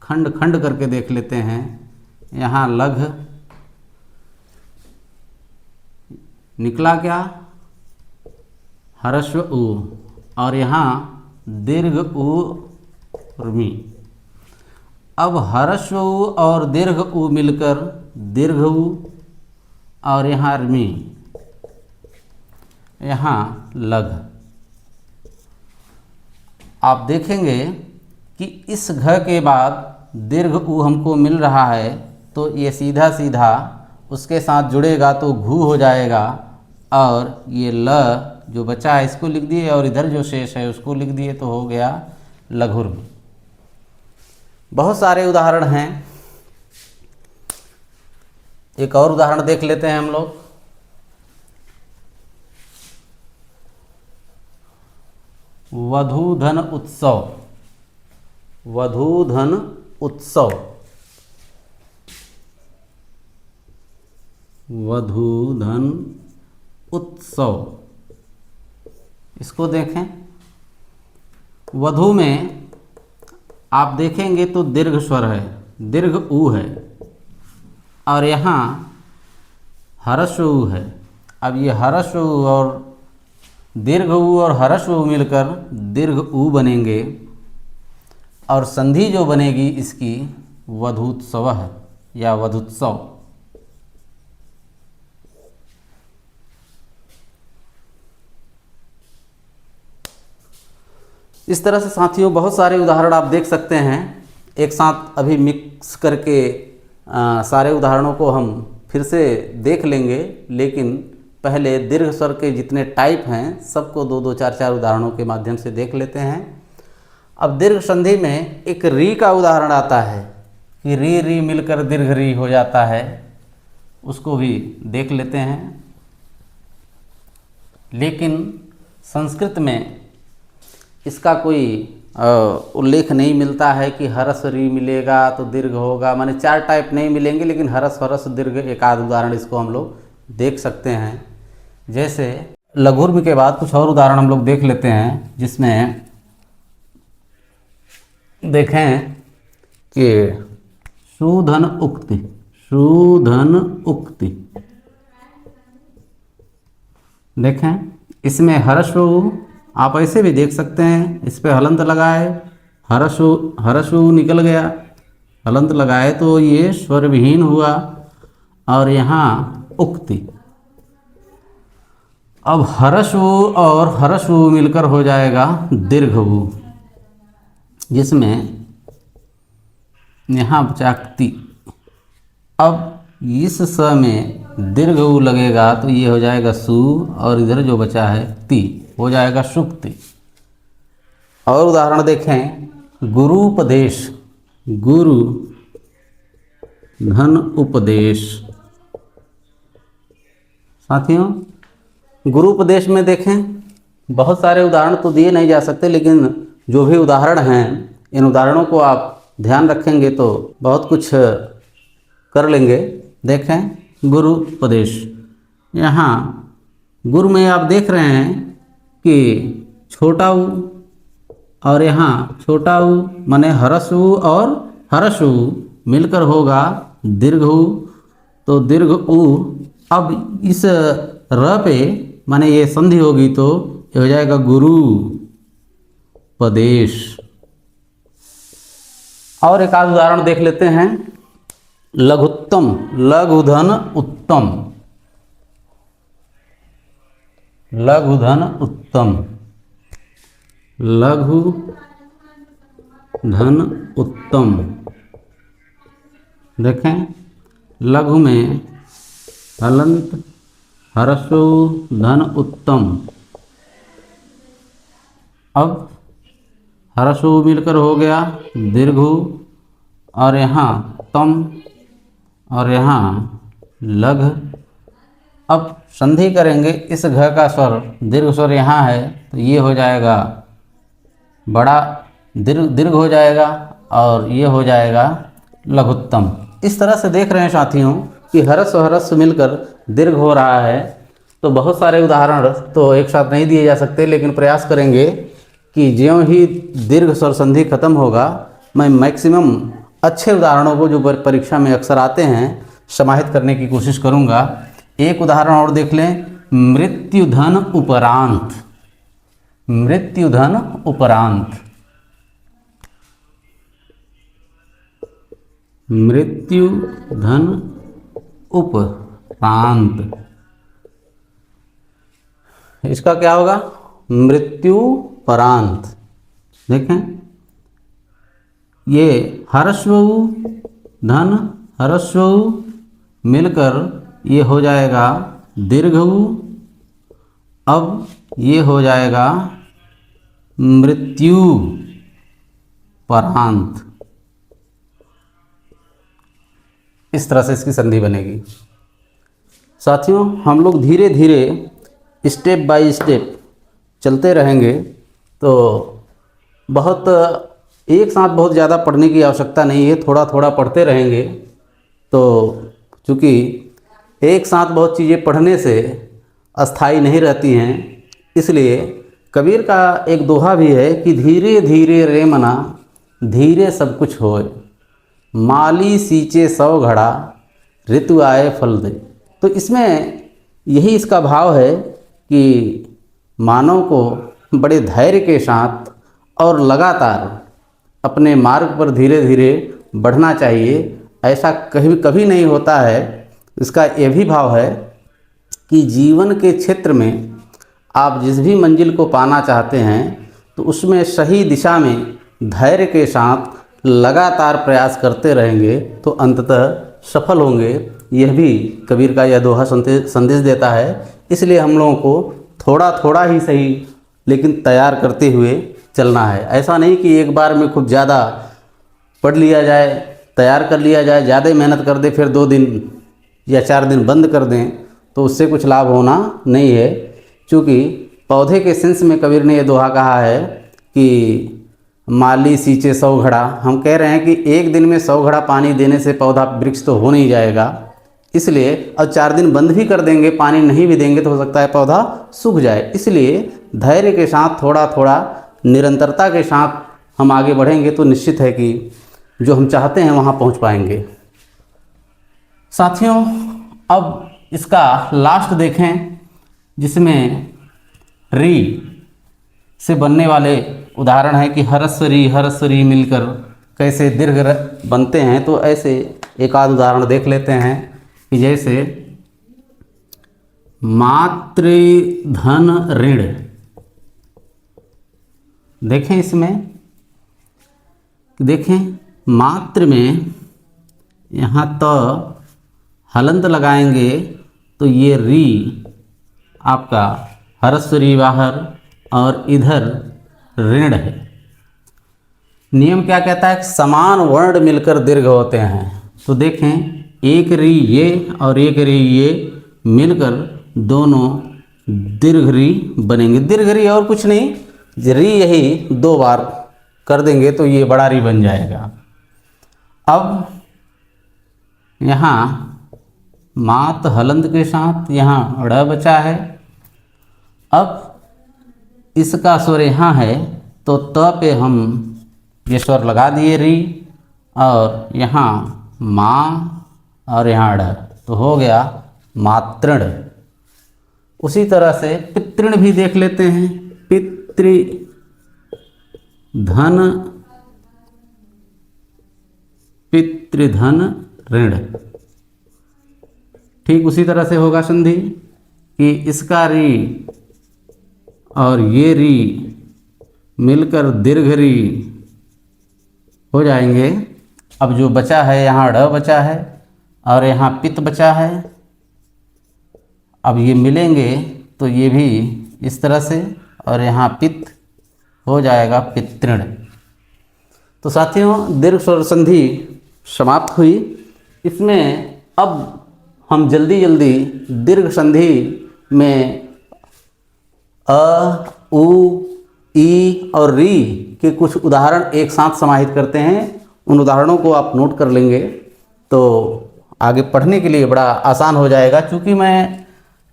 खंड खंड करके देख लेते हैं। यहाँ लघ निकला क्या, ह्रस्व ऊ, और यहाँ दीर्घ ऊ उर्मी। अब ह्रस्व ऊ और दीर्घ ऊ मिलकर दीर्घ ऊ, और यहाँ र्मी, यहाँ लघ। आप देखेंगे कि इस घ के बाद दीर्घ ऊ हमको मिल रहा है, तो ये सीधा सीधा उसके साथ जुड़ेगा तो घू हो जाएगा, और ये ल जो बचा है इसको लिख दिए, और इधर जो शेष है उसको लिख दिए, तो हो गया लघुर्मी। बहुत सारे उदाहरण हैं, एक और उदाहरण देख लेते हैं हम लोग। वधूधन उत्सव, वधूधन उत्सव, वधूधन उत्सव। इसको देखें, वधू में आप देखेंगे तो दीर्घ स्वर है, दीर्घ ऊ है, और यहाँ हर्ष ऊ है। अब ये हर्ष ऊ और दीर्घ ऊ और हर्ष ऊ मिलकर दीर्घ ऊ बनेंगे, और संधि जो बनेगी इसकी वधूत्सव है या वधुत्सव। इस तरह से साथियों बहुत सारे उदाहरण आप देख सकते हैं। एक साथ अभी मिक्स करके सारे उदाहरणों को हम फिर से देख लेंगे, लेकिन पहले दीर्घ स्वर के जितने टाइप हैं सबको दो दो चार चार उदाहरणों के माध्यम से देख लेते हैं। अब दीर्घ संधि में एक री का उदाहरण आता है कि री री मिलकर दीर्घ री हो जाता है, उसको भी देख लेते हैं। लेकिन संस्कृत में इसका कोई उल्लेख नहीं मिलता है कि हरस री मिलेगा तो दीर्घ होगा, माने चार टाइप नहीं मिलेंगे, लेकिन हरस हरस दीर्घ एक आध उदाहरण इसको हम लोग देख सकते हैं। जैसे लघुर्म के बाद कुछ और उदाहरण हम लोग देख लेते हैं, जिसमें देखें कि शूधन उक्ति, शूधन उक्ति। देखें इसमें हर्षु आप ऐसे भी देख सकते हैं, इस पे हलंत लगाए, हर्षु हर्षु निकल गया, हलंत लगाए तो ये स्वर विहीन हुआ, और यहाँ उक्ति। अब हर्षु और हर्षु मिलकर हो जाएगा दीर्घ ऊ, जिसमें यहाँ बचाक्ति। अब इस स में दीर्घ ऊ लगेगा तो ये हो जाएगा सु, और इधर जो बचा है ति हो जाएगा सुक्ति। और उदाहरण देखें, गुरुपदेश, गुरु धन उपदेश। साथियों गुरुपदेश में देखें बहुत सारे उदाहरण तो दिए नहीं जा सकते, लेकिन जो भी उदाहरण हैं इन उदाहरणों को आप ध्यान रखेंगे तो बहुत कुछ कर लेंगे। देखें गुरुपदेश, यहाँ गुरु में आप देख रहे हैं कि छोटा ऊ, और यहाँ छोटा ऊ माने हरस ऊ और हर्ष ऊ मिलकर होगा दीर्घ ऊ, तो दीर्घ ऊ। अब इस र पे माने ये संधि होगी तो ये हो जाएगा गुरु उपदेश। और एक आध उदाहरण देख लेते हैं, लघुत्तम, लघुधन उत्तम, लघुधन उत्तम, लघु धन उत्तम। देखें लघु में हलंत हर्षु धन उत्तम। अब हर्षु मिलकर हो गया दीर्घु, और यहाँ तम, और यहाँ लघ। अब संधि करेंगे, इस घ का स्वर दीर्घ स्वर यहाँ है तो ये हो जाएगा बड़ा दीर्घ हो जाएगा, और ये हो जाएगा लघुत्तम। इस तरह से देख रहे हैं साथियों कि हरस और हरस मिलकर दीर्घ हो रहा है। तो बहुत सारे उदाहरण तो एक साथ नहीं दिए जा सकते, लेकिन प्रयास करेंगे कि ज्यों ही दीर्घ स्वर संधि खत्म होगा मैं मैक्सिमम अच्छे उदाहरणों को जो परीक्षा में अक्सर आते हैं समाहित करने की कोशिश करूंगा। एक उदाहरण और देख लें, मृत्युधन उपरांत, मृत्युधन उपरांत, मृत्युधन उपरांत। इसका क्या होगा, मृत्यु परांत। देखें ये हर्षु धन हर्षु मिलकर ये हो जाएगा दीर्घ ऊ, अब ये हो जाएगा मृत्यु परांत। इस तरह से इसकी संधि बनेगी। साथियों हम लोग धीरे धीरे स्टेप बाय स्टेप चलते रहेंगे तो बहुत एक साथ बहुत ज़्यादा पढ़ने की आवश्यकता नहीं है, थोड़ा थोड़ा पढ़ते रहेंगे। तो चूँकि एक साथ बहुत चीज़ें पढ़ने से अस्थाई नहीं रहती हैं, इसलिए कबीर का एक दोहा भी है कि धीरे धीरे रे मना धीरे सब कुछ होए, माली सींचे 100 घड़ा ऋतु आए फल दे। तो इसमें यही इसका भाव है कि मानव को बड़े धैर्य के साथ और लगातार अपने मार्ग पर धीरे धीरे बढ़ना चाहिए। ऐसा कभी नहीं होता है। इसका यह भी भाव है कि जीवन के क्षेत्र में आप जिस भी मंजिल को पाना चाहते हैं तो उसमें सही दिशा में धैर्य के साथ लगातार प्रयास करते रहेंगे तो अंततः सफल होंगे। यह भी कबीर का यह दोहा संदेश देता है। इसलिए हम लोगों को थोड़ा थोड़ा ही सही लेकिन तैयार करते हुए चलना है। ऐसा नहीं कि एक बार में खूब ज़्यादा पढ़ लिया जाए, तैयार कर लिया जाए, ज़्यादा मेहनत कर दे, फिर 2 दिन या 4 दिन बंद कर दें तो उससे कुछ लाभ होना नहीं है। क्योंकि पौधे के सेंस में कबीर ने यह दोहा कहा है कि माली सींचे 100 घड़ा। हम कह रहे हैं कि एक दिन में 100 घड़ा पानी देने से पौधा वृक्ष तो हो नहीं जाएगा, इसलिए अब 4 दिन बंद भी कर देंगे, पानी नहीं भी देंगे तो हो सकता है पौधा सूख जाए। इसलिए धैर्य के साथ थोड़ा थोड़ा निरंतरता के साथ हम आगे बढ़ेंगे तो निश्चित है कि जो हम चाहते हैं वहाँ पहुँच पाएंगे। साथियों, अब इसका लास्ट देखें, जिसमें री से बनने वाले उदाहरण है कि हरस्व री मिलकर कैसे दीर्घ बनते हैं। तो ऐसे एक आध उदाहरण देख लेते हैं कि जैसे मातृधन ऋण। देखें इसमें, देखें मात्र में यहाँ तो हलंत लगाएंगे तो ये री आपका हरस्व री बाहर और इधर ऋण है। नियम क्या कहता है? समान वर्ण मिलकर दीर्घ होते हैं। तो देखें, एक री ये और एक री ये मिलकर दोनों दीर्घ री बनेंगे। दीर्घ री और कुछ नहीं, री यही 2 बार कर देंगे तो ये बड़ा री बन जाएगा। अब यहाँ मात हलंत के साथ यहाँ ड़ बचा है। अब इसका स्वर यहाँ है तो त पे हम ये स्वर लगा दिए री, और यहाँ माँ और यहाँ ड़, तो हो गया मातृण। उसी तरह से पितृण भी देख लेते हैं। पितृधन ऋण। ठीक उसी तरह से होगा संधि कि इसका री और ये री मिलकर दीर्घ री हो जाएंगे। अब जो बचा है यहाँ ड़ बचा है और यहाँ पित बचा है। अब ये मिलेंगे तो ये भी इस तरह से, और यहाँ पित हो जाएगा पितृण। तो साथियों, दीर्घ स्वर संधि समाप्त हुई। इसमें अब हम जल्दी जल्दी दीर्घ संधि में अ, उ, ई और री के कुछ उदाहरण एक साथ समाहित करते हैं। उन उदाहरणों को आप नोट कर लेंगे तो आगे पढ़ने के लिए बड़ा आसान हो जाएगा। क्योंकि मैं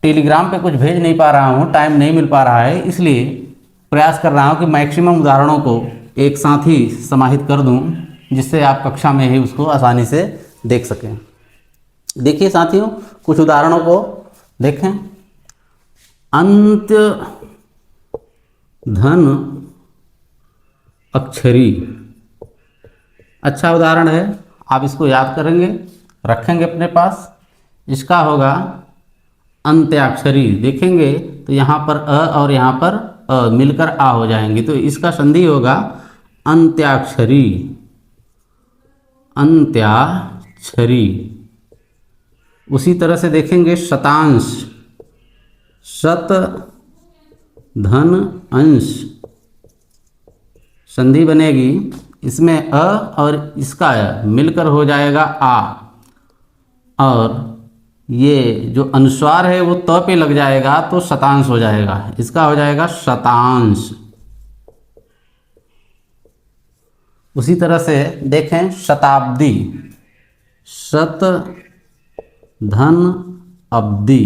टेलीग्राम पे कुछ भेज नहीं पा रहा हूँ, टाइम नहीं मिल पा रहा है, इसलिए प्रयास कर रहा हूँ कि मैक्सिमम उदाहरणों को एक साथ ही समाहित कर दूँ, जिससे आप कक्षा में ही उसको आसानी से देख सकें। देखिए साथियों, कुछ उदाहरणों को देखें। अंत्य धन अक्षरी, अच्छा उदाहरण है, आप इसको याद करेंगे, रखेंगे अपने पास। इसका होगा अंत्याक्षरी। देखेंगे तो यहाँ पर अ और यहाँ पर अ मिलकर आ हो जाएंगे, तो इसका संधि होगा अंत्याक्षरी। अंत्याक्षरी। उसी तरह से देखेंगे शतांश, शत धन अंश, संधि बनेगी। इसमें अ और इसका अ मिलकर हो जाएगा आ, और ये जो अनुस्वार है वो त पे लग जाएगा तो शतांश हो जाएगा। इसका हो जाएगा शतांश। उसी तरह से देखें शताब्दी, शत धन अब्दी।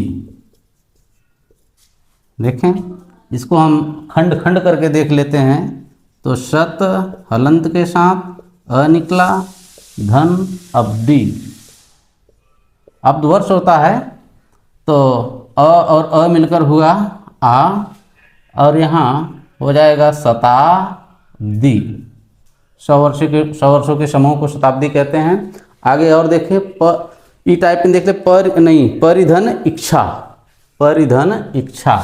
देखें इसको हम खंड खंड करके देख लेते हैं। तो शत हलंत के साथ अ निकला, धन अब्दी। अब्द वर्ष होता है तो अ और अ मिलकर हुआ आ, और यहाँ हो जाएगा शताब्दी। 100 वर्षों के समूह को शताब्दी कहते हैं। आगे और देखिए ई टाइप में देख ले, परिधन इच्छा, परिधन इच्छा,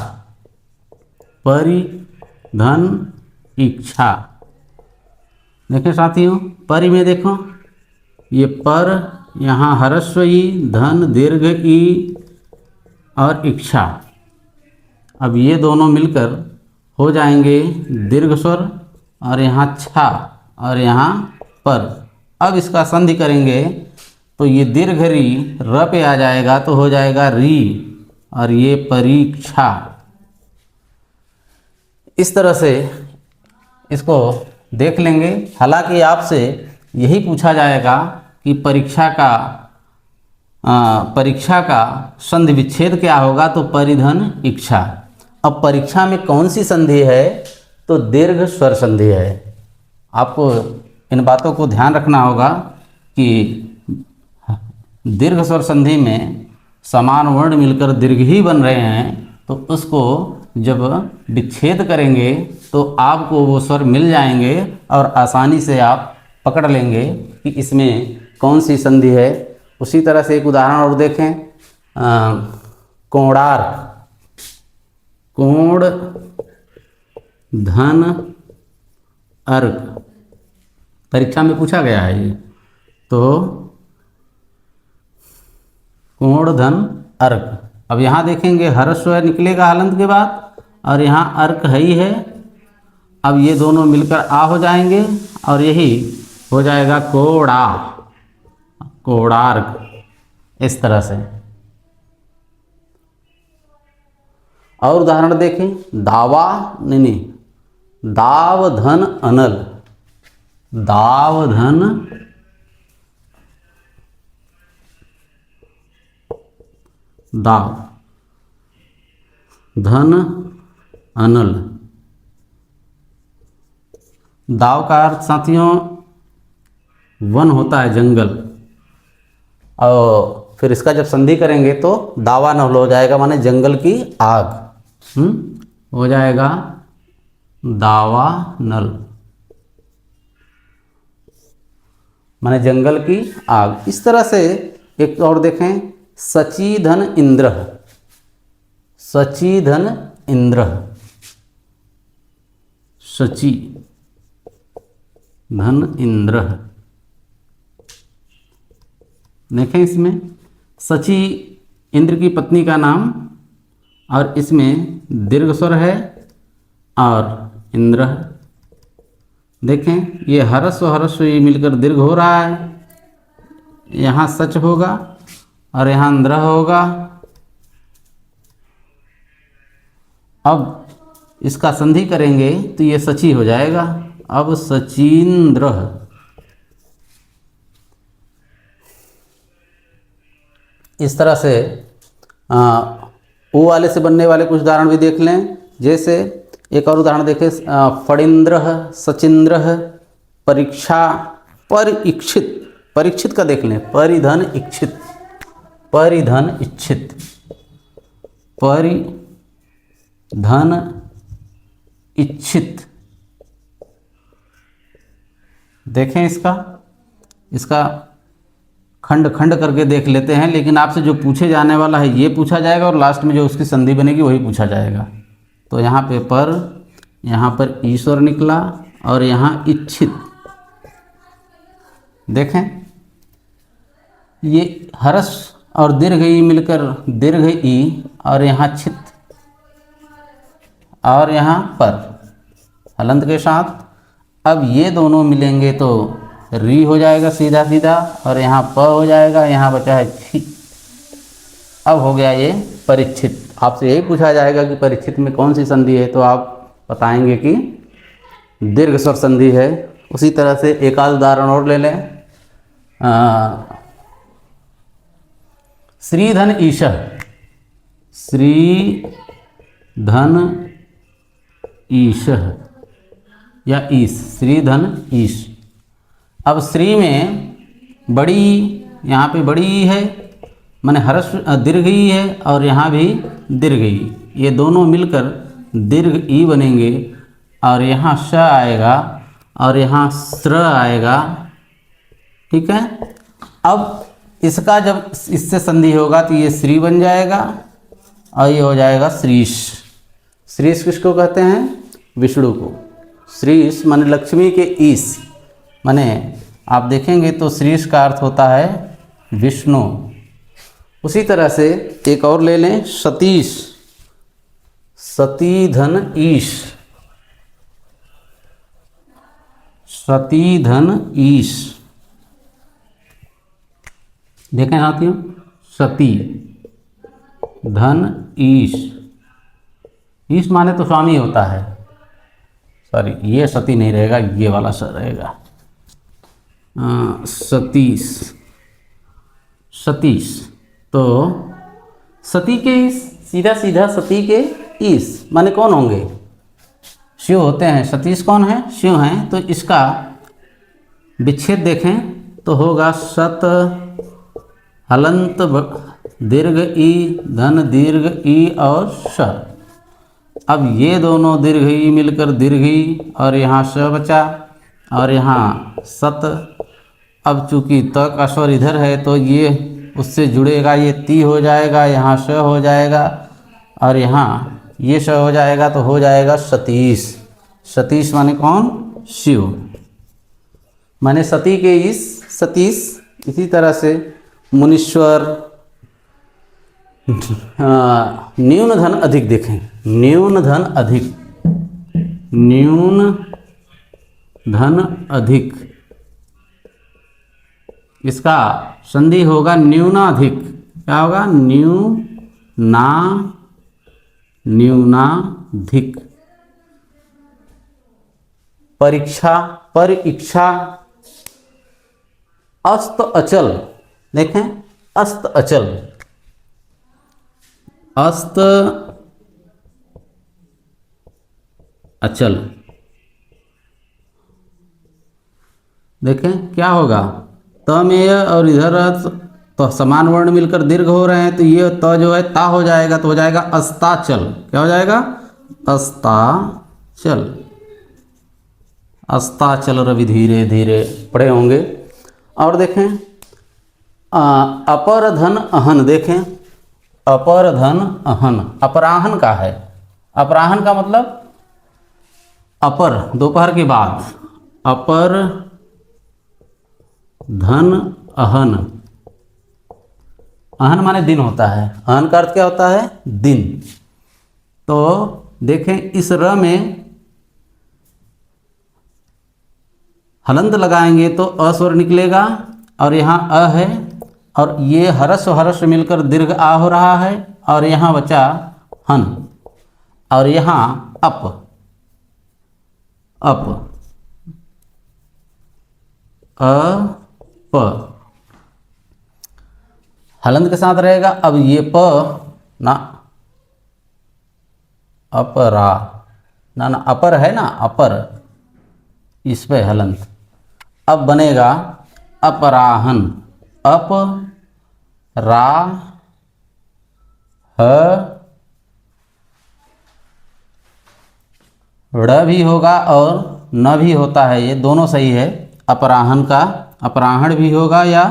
परिधन इच्छा। देखें साथियों, परि में देखो ये पर, यहाँ ह्रस्व ई, धन दीर्घ ई और इच्छा। अब ये दोनों मिलकर हो जाएंगे दीर्घ स्वर, और यहाँ छा और यहाँ पर। अब इसका संधि करेंगे तो ये दीर्घ री र पे आ जाएगा तो हो जाएगा री, और ये परीक्षा। इस तरह से इसको देख लेंगे। हालांकि आपसे यही पूछा जाएगा कि परीक्षा का संधि विच्छेद क्या होगा, तो परिधन इच्छा। अब परीक्षा में कौन सी संधि है, तो दीर्घ स्वर संधि है। आपको इन बातों को ध्यान रखना होगा कि दीर्घ स्वर संधि में समान वर्ण मिलकर दीर्घ ही बन रहे हैं, तो उसको जब विच्छेद करेंगे तो आपको वो स्वर मिल जाएंगे और आसानी से आप पकड़ लेंगे कि इसमें कौन सी संधि है। उसी तरह से एक उदाहरण और देखें, कोणार, कोण धन अर्क, परीक्षा में पूछा गया है ये। तो कोण धन अर्क। अब यहाँ देखेंगे ह्रस्व निकलेगा हलंत के बाद, और यहाँ अर्क है ही है। अब ये दोनों मिलकर आ हो जाएंगे और यही हो जाएगा कोड़ा, कोणार्क। इस तरह से और उदाहरण देखें, दावा नहीं, दाव धन अनल, दाव धन दाव धन अनल। दाव का अर्थ साथियों वन होता है, जंगल। और फिर इसका जब संधि करेंगे तो दावा नल हो जाएगा, माने जंगल की आग। हो जाएगा दावा नल, माने जंगल की आग। इस तरह से एक और देखें, सचीधन इंद्र, सचीधन इंद्र, सची धन इंद्र। देखें इसमें सची इंद्र की पत्नी का नाम, और इसमें दीर्घ स्वर है और इंद्र। देखें ये ह्रस्व ये मिलकर दीर्घ हो रहा है, यहाँ सच होगा और यहाँ इंद्र होगा। अब इसका संधि करेंगे तो ये सची हो जाएगा। अब सचींद्र। इस तरह से ओ वाले से बनने वाले कुछ उदाहरण भी देख लें। जैसे एक और उदाहरण देखें, फणींद्र, सचिंद्र, परीक्षा, परीक्षित। परीक्षित का देख लें, परिधन इच्छित, परिधन इच्छित, परिधन इच्छित। देखें इसका खंड खंड करके देख लेते हैं, लेकिन आपसे जो पूछे जाने वाला है ये पूछा जाएगा, और लास्ट में जो उसकी संधि बनेगी वही पूछा जाएगा। तो यहाँ पे पर, यहाँ पर ईश्वर निकला और यहाँ इच्छित। देखें ये हर्ष और दीर्घ ई मिलकर दीर्घ ई, और यहाँ छित, और यहाँ पर हलंत के साथ। अब ये दोनों मिलेंगे तो री हो जाएगा सीधा सीधा, और यहाँ प हो जाएगा, यहाँ बचा है छी। अब हो गया ये परीक्षित। आपसे यही पूछा जाएगा कि परीक्षित में कौन सी संधि है, तो आप बताएंगे कि दीर्घ स्वर संधि है उसी तरह से एक आध उदाहरण और ले लें। श्रीधन ईशः, श्रीधन ईशः या ईश, श्रीधन ईश। अब श्री में बड़ी, यहाँ पे बड़ी ई है, माने हर्ष दीर्घ ई है, और यहाँ भी दीर्घ ई, ये दोनों मिलकर दीर्घ ई बनेंगे, और यहाँ श आएगा और यहाँ स्र आएगा। ठीक है। अब इसका जब इससे संधि होगा तो ये श्री बन जाएगा और ये हो जाएगा श्रीश। श्रीश किसको कहते हैं? विष्णु को। श्रीश माने लक्ष्मी के ईश, माने आप देखेंगे तो श्रीश का अर्थ होता है विष्णु। उसी तरह से एक और ले लें, सतीश, सतीधन ईश, सतीधन ईश। देखें साथियों, सती धन ईश, ईश माने तो स्वामी होता है, सॉरी ये सती नहीं रहेगा, ये वाला स रहेगा। सतीश, सतीश। तो सती के सीधा सीधा सती के ईश माने कौन होंगे? शिव होते हैं। सतीश कौन है? शिव हैं। तो इसका विच्छेद देखें तो होगा सत हलंत दीर्घ ई धन दीर्घ ई और श। अब ये दोनों दीर्घ ई मिलकर दीर्घ ई, और यहाँ श बचा और यहाँ सत। अब चूंकि त का स्वर इधर है तो ये उससे जुड़ेगा, ये ती हो जाएगा, यहाँ श हो जाएगा और यहाँ ये श हो जाएगा, तो हो जाएगा सतीश। सतीश माने कौन? शिव, माने सती के इस सतीश। इसी तरह से मुनीश्वर, न्यून धन अधिक। देखें, न्यून धन अधिक, न्यून धन अधिक, इसका संधि होगा न्यूनाधिक। क्या होगा? न्यूनाधिक। परीक्षा, परीक्षा। अस्त अचल। देखें, अस्त अचल, अस्त अचल। देखें क्या होगा? त में य और इधर तो समान वर्ण मिलकर दीर्घ हो रहे हैं, तो ये त जो है ता हो जाएगा, तो हो जाएगा अस्ताचल। क्या हो जाएगा? अस्ताचल। अस्ताचल रवि धीरे धीरे पढ़े होंगे। और देखें अपर धन अहन। देखें, अपर धन अहन अपराहन का है। अपराहन का मतलब अपर, दोपहर के बाद। अपर धन अहन, अहन माने दिन होता है। अहन का अर्थ क्या होता है? दिन। तो देखें इस र में हलंत लगाएंगे तो अ स्वर निकलेगा, और यहाँ अ है, और ये हरस हरस मिलकर दीर्घ आ हो रहा है, और यहाँ बचा हन, और यहाँ अप, अप, प हलंत के साथ रहेगा। अब ये प ना अपरा, ना अपर है ना, अपर, इस पे हलंत। अब बनेगा अपराहन। अप रा ह ड़ भी होगा और न भी होता है, ये दोनों सही है। अपराहन का अपराहण भी होगा या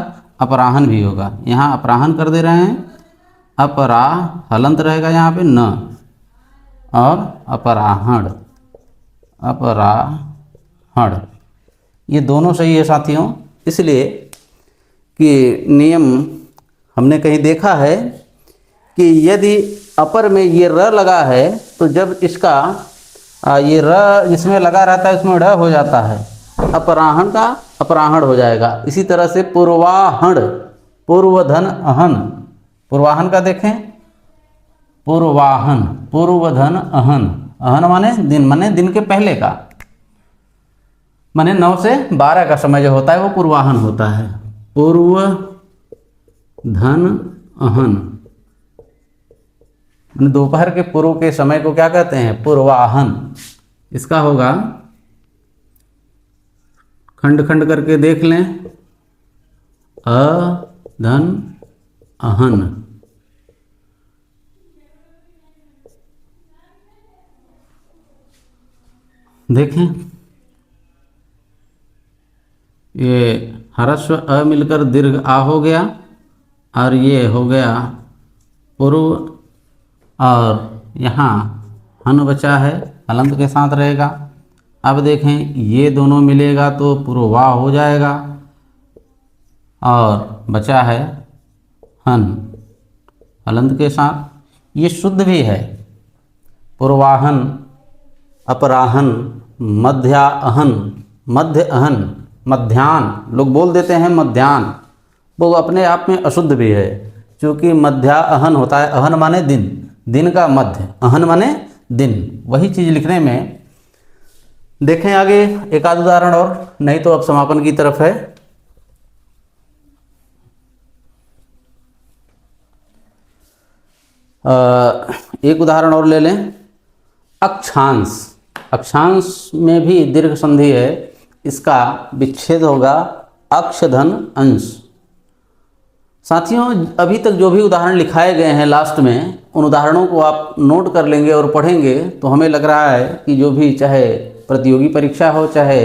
अपराहन भी होगा। यहाँ अपराहन कर दे रहे हैं, अपरा हलंत रहेगा यहाँ पे न, और अपराहण, अपराहण, ये दोनों सही है साथियों। इसलिए कि नियम हमने कहीं देखा है कि यदि अपर में ये र लगा है तो जब इसका ये र जिसमें लगा रहता है उसमें ढ हो जाता है, अपराहण का अपराहण हो जाएगा। इसी तरह से पूर्वाहण, पूर्वधन अहन, पूर्वाहन का देखें, पूर्वाहन, पूर्वधन अहन, अहन माने दिन के पहले का। माने 9 से 12 का समय जो होता है वो पूर्वाहन होता है। पूर्व धन अहन, दोपहर के पूर्व के समय को क्या कहते हैं? पूर्वाहन। इसका होगा, खंड खंड करके देख लें, अ धन अहन। देखें, ये ह्रस्व अ मिलकर दीर्घ आ हो गया, और ये हो गया पूर्व, और यहाँ हन बचा है, हलंत के साथ रहेगा। अब देखें, ये दोनों मिलेगा तो पूर्वा हो जाएगा, और बचा है हन हलंत के साथ। ये शुद्ध भी है, पूर्वाहन, अपराहन, मध्याहन, मध्य अहन, मध्याह्न लोग बोल देते हैं मध्याह्न, वो अपने आप में अशुद्ध भी है, क्योंकि मध्याहन होता है, अहन माने दिन, दिन का मध्य, अहन माने दिन। वही चीज़ लिखने में देखें आगे एक आध उदाहरण और, नहीं तो अब समापन की तरफ है। एक उदाहरण और ले लें, अक्षांश। अक्षांश में भी दीर्घ संधि है, इसका विच्छेद होगा अक्षधन अंश। साथियों, अभी तक जो भी उदाहरण लिखाए गए हैं लास्ट में, उन उदाहरणों को आप नोट कर लेंगे और पढ़ेंगे तो हमें लग रहा है कि जो भी, चाहे प्रतियोगी परीक्षा हो, चाहे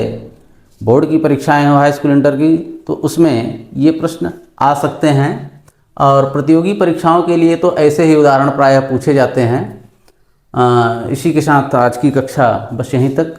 बोर्ड की परीक्षाएं हो, हाई स्कूल इंटर की, तो उसमें ये प्रश्न आ सकते हैं। और प्रतियोगी परीक्षाओं के लिए तो ऐसे ही उदाहरण प्रायः पूछे जाते हैं। इसी के साथ आज की कक्षा बस यहीं तक।